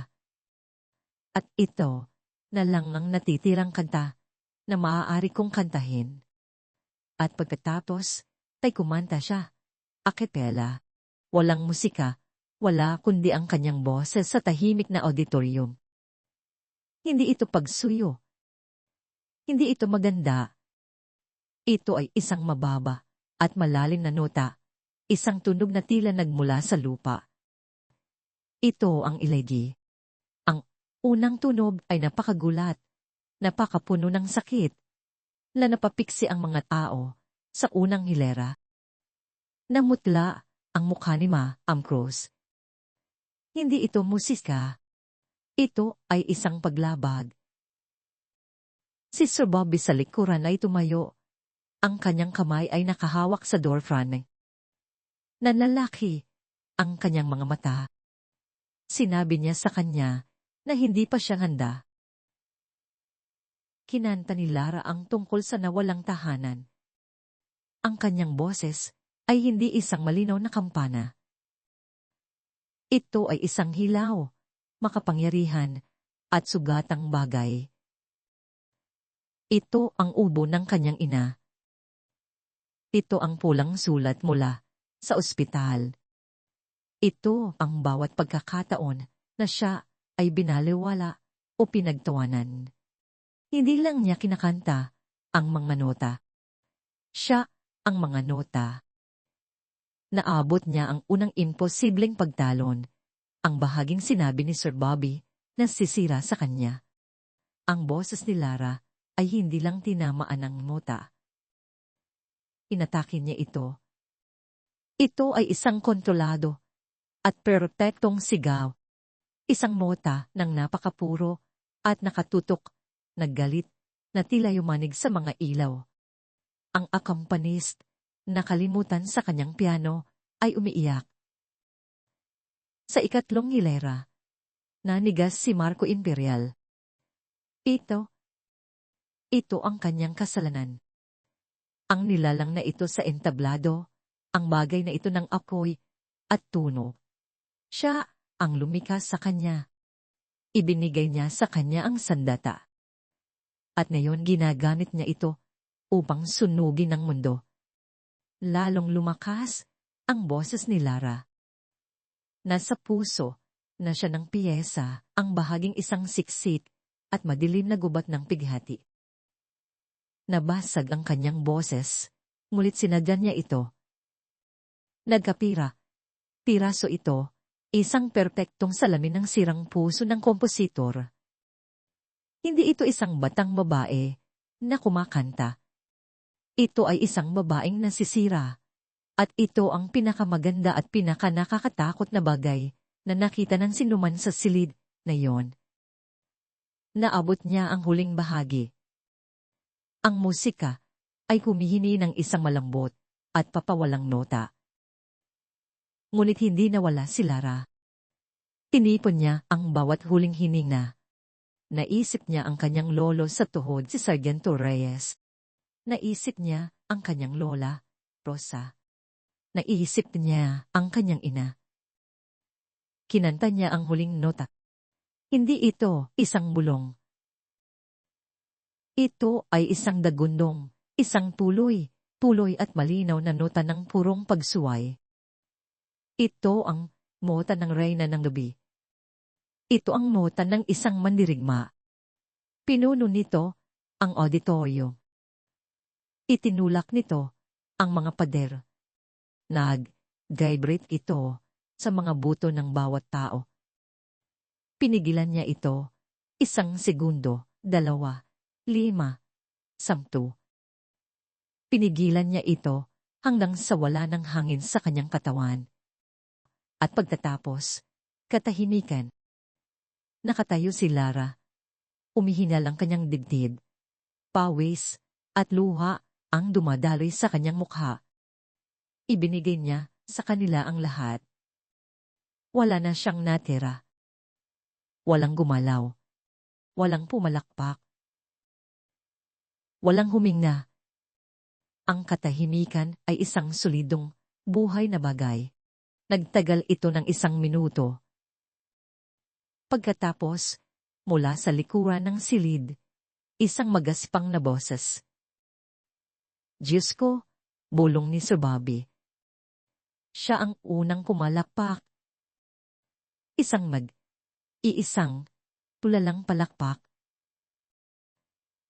At ito na lang ang natitirang kanta na maaari kong kantahin. At pagkatapos, ay kumanta siya, a cappella. Walang musika, wala kundi ang kanyang boses sa tahimik na auditorium. Hindi ito pagsuyo. Hindi ito maganda. Ito ay isang mababa at malalim na nota, isang tunog na tila nagmula sa lupa. Ito ang elegy. Ang unang tunog ay napakagulat, napakapuno ng sakit, na napapiksi ang mga tao sa unang hilera. Namutla ang mukha ni Cruz. Hindi ito musika. Ito ay isang paglabag. Si Sir Bobby sa likuran ay tumayo. Ang kanyang kamay ay nakahawak sa door frame. Nanlalaki ang kanyang mga mata. Sinabi niya sa kanya na hindi pa siya handa. Kinanta ni Lara ang tungkol sa nawalang tahanan. Ang kanyang boses ay hindi isang malinaw na kampana. Ito ay isang hilaw, makapangyarihan, at sugatang bagay. Ito ang ubo ng kanyang ina. Ito ang pulang sulat mula sa ospital. Ito ang bawat pagkakataon na siya ay binaliwala o pinagtawanan. Hindi lang niya kinakanta ang mga nota. Siya ang mga nota. Naabot niya ang unang imposibleng pagtalon, ang bahaging sinabi ni Sir Bobby na sisira sa kanya. Ang boses ni Lara ay hindi lang tinamaan ng nota. inatake niya ito. Ito ay isang kontrolado at perpektong sigaw. Isang mota ng napakapuro at nakatutok, naggalit, na tila yumanig sa mga ilaw. Ang accompanist, nakalimutan sa kanyang piano, ay umiiyak. Sa ikatlong hilera, nanigas si Marco Imperial. Ito ang kanyang kasalanan. Ang nilalang na ito sa entablado, ang bagay na ito ng apoy at tunog. Siya ang lumikha sa kanya. Ibinigay niya sa kanya ang sandata. At ngayon ginagamit niya ito upang sunugin ang mundo. Lalong lumakas ang boses ni Lara. Nasa puso na siya ng piyesa ang bahaging isang siksik at madilim na gubat ng pighati. Nabasag ang kanyang boses, ngulit sinadya niya ito. Nagkapira. Piraso ito, isang perpektong salamin ng sirang puso ng kompositor. Hindi ito isang batang babae na kumakanta. Ito ay isang babaeng nasisira. At ito ang pinakamaganda at pinakanakakatakot na bagay na nakita ng sinuman sa silid na iyon. Naabot niya ang huling bahagi. Ang musika ay humihini ng isang malambot at papawalang nota. Ngunit hindi nawala si Lara. Tinipon niya ang bawat huling hininga. Naisip niya ang kanyang lolo sa tuhod si Sargento Reyes. Naisip niya ang kanyang lola, Rosa. Naisip niya ang kanyang ina. Kinanta niya ang huling nota. Hindi ito isang bulong. Ito ay isang dagundong, isang tuloy at malinaw na nota ng purong pagsuway. Ito ang mota ng reyna ng gabi. Ito ang nota ng isang mandirigma. Pinuno nito ang auditorium. Itinulak nito ang mga pader. Nag-vibrate ito sa mga buto ng bawat tao. Pinigilan niya ito, 1 segundo, 2, 5, 10. Pinigilan niya ito hanggang sa wala ng hangin sa kanyang katawan. At pagtatapos, katahimikan. Nakatayo si Lara. Umihinal ang kanyang dibdib. Pawis at luha ang dumadaloy sa kanyang mukha. Ibinigay niya sa kanila ang lahat. Wala na siyang natira. Walang gumalaw. Walang pumalakpak. Walang huminga. Ang katahimikan ay isang solidong, buhay na bagay. Nagtagal ito ng 1 minuto. Pagkatapos, mula sa likuran ng silid, isang magaspang na boses. Diyos ko, bulong ni Sir Bobby. Siya ang unang pumalakpak. Iisang, tulalang palakpak.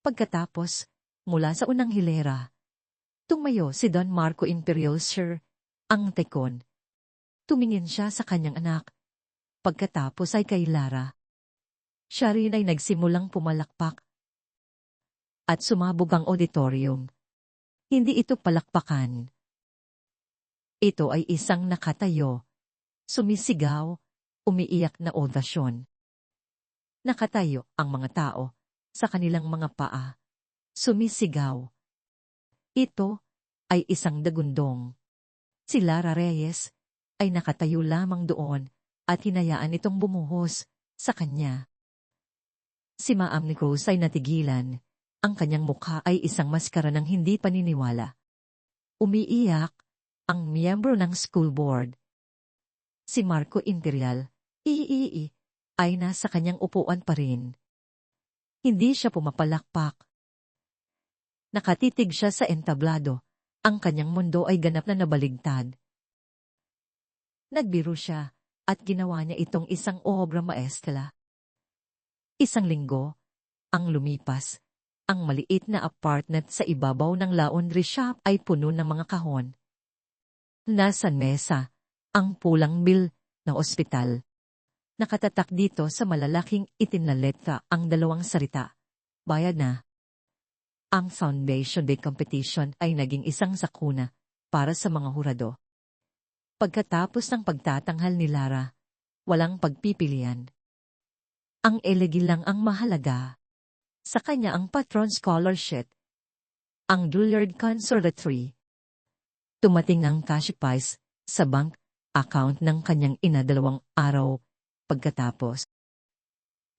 Pagkatapos, mula sa unang hilera, tumayo si Don Marco Imperial Sir, ang tekon. Tumingin siya sa kanyang anak. Pagkatapos ay kay Lara. Siya rin ay nagsimulang pumalakpak. At sumabog ang auditorium. Hindi ito palakpakan. Ito ay isang nakatayo, sumisigaw, umiiyak na odasyon. Nakatayo ang mga tao sa kanilang mga paa, sumisigaw. Ito ay isang dagundong. Si Lara Reyes ay nakatayo lamang doon at hinayaan itong bumuhos sa kanya. Si Maam Cruz ay natigilan. Ang kanyang mukha ay isang maskara ng hindi paniniwala. Umiiyak ang miyembro ng school board. Si Marco Imperial, ay nasa kanyang upuan pa rin. Hindi siya pumapalakpak. Nakatitig siya sa entablado. Ang kanyang mundo ay ganap na nabaligtad. Nagbiro siya at ginawa niya itong isang obra maestra. 1 linggo ang lumipas. Ang maliit na apartment sa ibabaw ng laundry shop ay puno ng mga kahon. Nasa mesa ang pulang bill ng ospital. Nakatatak dito sa malalaking itin na letra ang 2 salita. Bayad na. Ang Foundation Day Competition ay naging isang sakuna para sa mga hurado. Pagkatapos ng pagtatanghal ni Lara, walang pagpipilian. Ang elegi lang ang mahalaga. Sa kanya ang Patron Scholarship, ang Juilliard Conservatory. Tumating ang cash prize sa bank account ng kanyang ina 2 araw pagkatapos.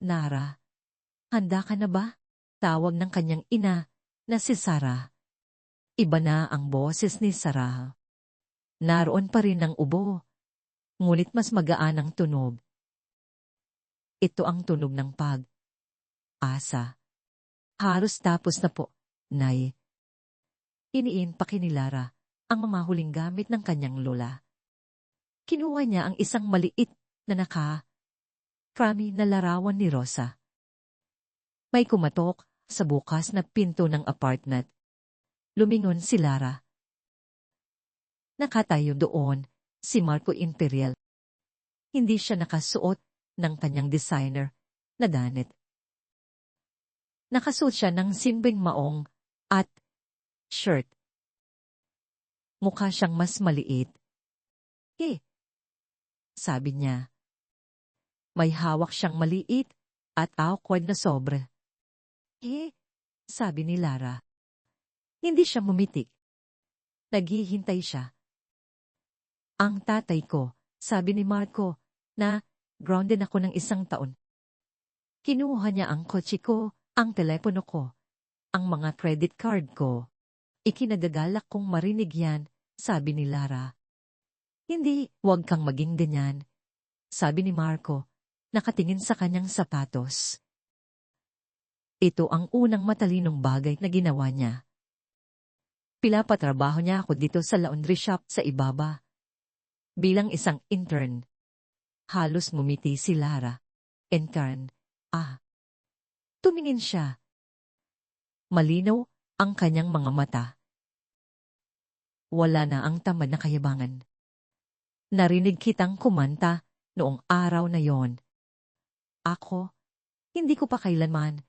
Nara, handa ka na ba? Tawag ng kanyang ina na si Sarah. Iba na ang boses ni Sarah. Naroon pa rin ang ubo, ngunit mas magaan ang tunog. Ito ang tunog ng pag-asa. Halos tapos na po, Nay. Iniinpak ni Lara ang mga huling gamit ng kanyang lola. Kinuha niya ang isang maliit na krami na larawan ni Rosa. May kumatok sa bukas na pinto ng apartment. Lumingon si Lara. Nakatayo doon si Marco Imperial. Hindi siya nakasuot ng kanyang designer na damit. Nakasuot siya ng simpleng maong at shirt. Mukha siyang mas maliit. Sabi niya. May hawak siyang maliit at awkward na sobre. Sabi ni Lara. Hindi siya mumitik. Naghihintay siya. Ang tatay ko, sabi ni Marco, na grounded ako ng 1 taon. Kinuha niya ang kotse ko, ang telepono ko, ang mga credit card ko. Ikinagagalak kong marinig yan, sabi ni Lara. Hindi, huwag kang maging ganyan, sabi ni Marco, nakatingin sa kanyang sapatos. Ito ang unang matalinong bagay na ginawa niya. Pinapatrabaho niya ako dito sa laundry shop sa ibaba. Bilang isang intern. Halos ngumiti si Lara. Intern. Tumingin siya. Malinaw ang kanyang mga mata. Wala na ang tamad na kayabangan. Narinig kitang kumanta noong araw na yon. Ako, hindi ko pa kailanman.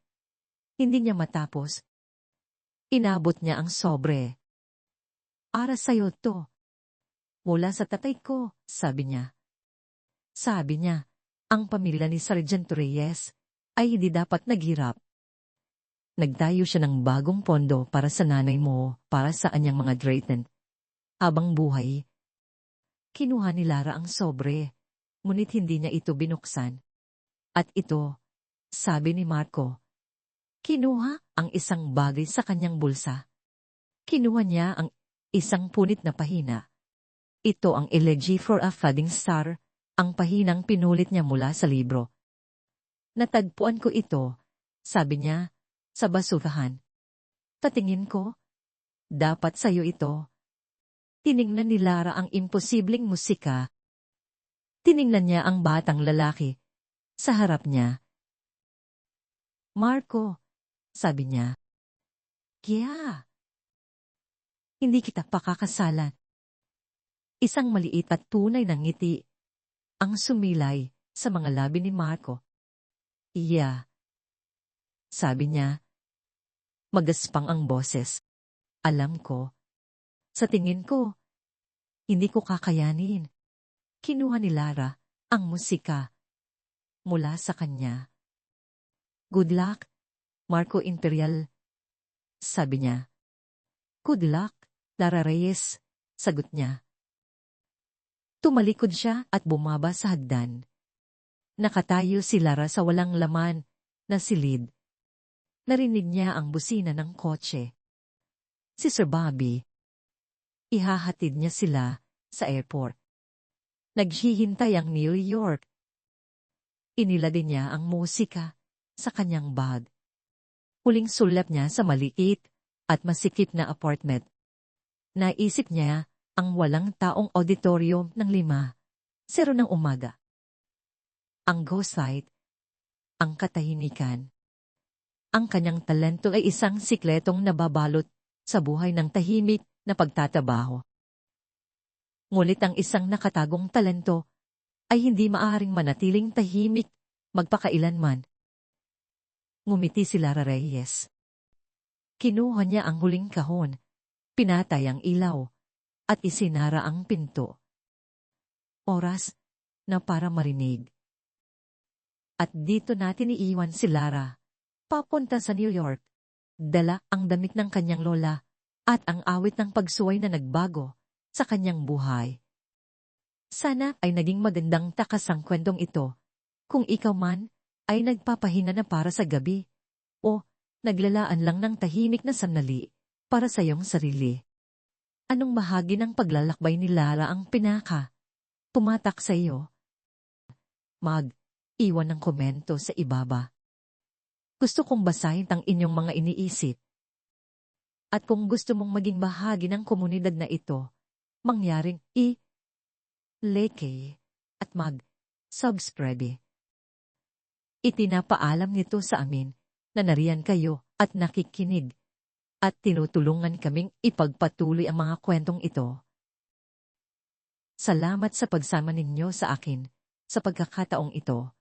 Hindi niya matapos. Inabot niya ang sobre. Para sa'yo to. Mula sa tatay ko, sabi niya. Sabi niya, ang pamilya ni Sargento Reyes ay hindi dapat naghirap. Nagtayo siya ng bagong pondo para sa nanay mo, para sa anyang mga Drayton. Habang buhay, kinuha ni Lara ang sobre, ngunit hindi niya ito binuksan. At ito, sabi ni Marco, kinuha ang isang bagay sa kanyang bulsa. Kinuha niya ang isang punit na pahina. Ito ang Elegy for a Fading Star, ang pahinang pinulit niya mula sa libro. Natagpuan ko ito, sabi niya, sa basurahan. Tatingin ko, dapat sa'yo ito. Tiningnan ni Lara ang imposibleng musika. Tiningnan niya ang batang lalaki sa harap niya. Marco, sabi niya. Hindi kita pakakasalan. Isang maliit at tunay na ngiti ang sumilay sa mga labi ni Marco. Sabi niya. Magaspang ang boses. Alam ko. Sa tingin ko, hindi ko kakayanin. Kinuha ni Lara ang musika mula sa kanya. Good luck, Marco Imperial. Sabi niya. Good luck, Lara Reyes. Sagot niya. Tumalikod siya at bumaba sa hagdan. Nakatayo si Lara sa walang laman na silid. Narinig niya ang busina ng kotse. Si Sir Bobby. Ihahatid niya sila sa airport. Naghihintay ang New York. Inilagay niya ang musika sa kanyang bag. Huling sulap niya sa maliit at masikip na apartment. Naisip niya ang walang taong auditorium ng 5:00 ng umaga. Ang ghost light, ang katahimikan. Ang kanyang talento ay isang sikletong nababalot sa buhay ng tahimik na pagtatabaho. Ngunit ang isang nakatagong talento ay hindi maaaring manatiling tahimik magpakailanman. Ngumiti si Lara Reyes. Kinuha niya ang huling kahon, pinatay ang ilaw, at isinara ang pinto. Oras na para marinig. At dito natin iiwan si Lara, papunta sa New York. Dala ang damit ng kanyang lola at ang awit ng pagsuway na nagbago sa kanyang buhay. Sana ay naging magandang takas ang kwentong ito kung ikaw man ay nagpapahina na para sa gabi o naglalaan lang ng tahimik na sandali para sa iyong sarili. Anong bahagi ng paglalakbay ni Lara ang pumatak sa iyo? Iwan ng komento sa ibaba. Gusto kong basahin ang inyong mga iniisip. At kung gusto mong maging bahagi ng komunidad na ito, mangyaring like at mag-subscribe. Itinapaalam nito sa amin na nariyan kayo at nakikinig at tinutulungan kaming ipagpatuloy ang mga kwentong ito. Salamat sa pagsama ninyo sa akin sa pagkakataong ito.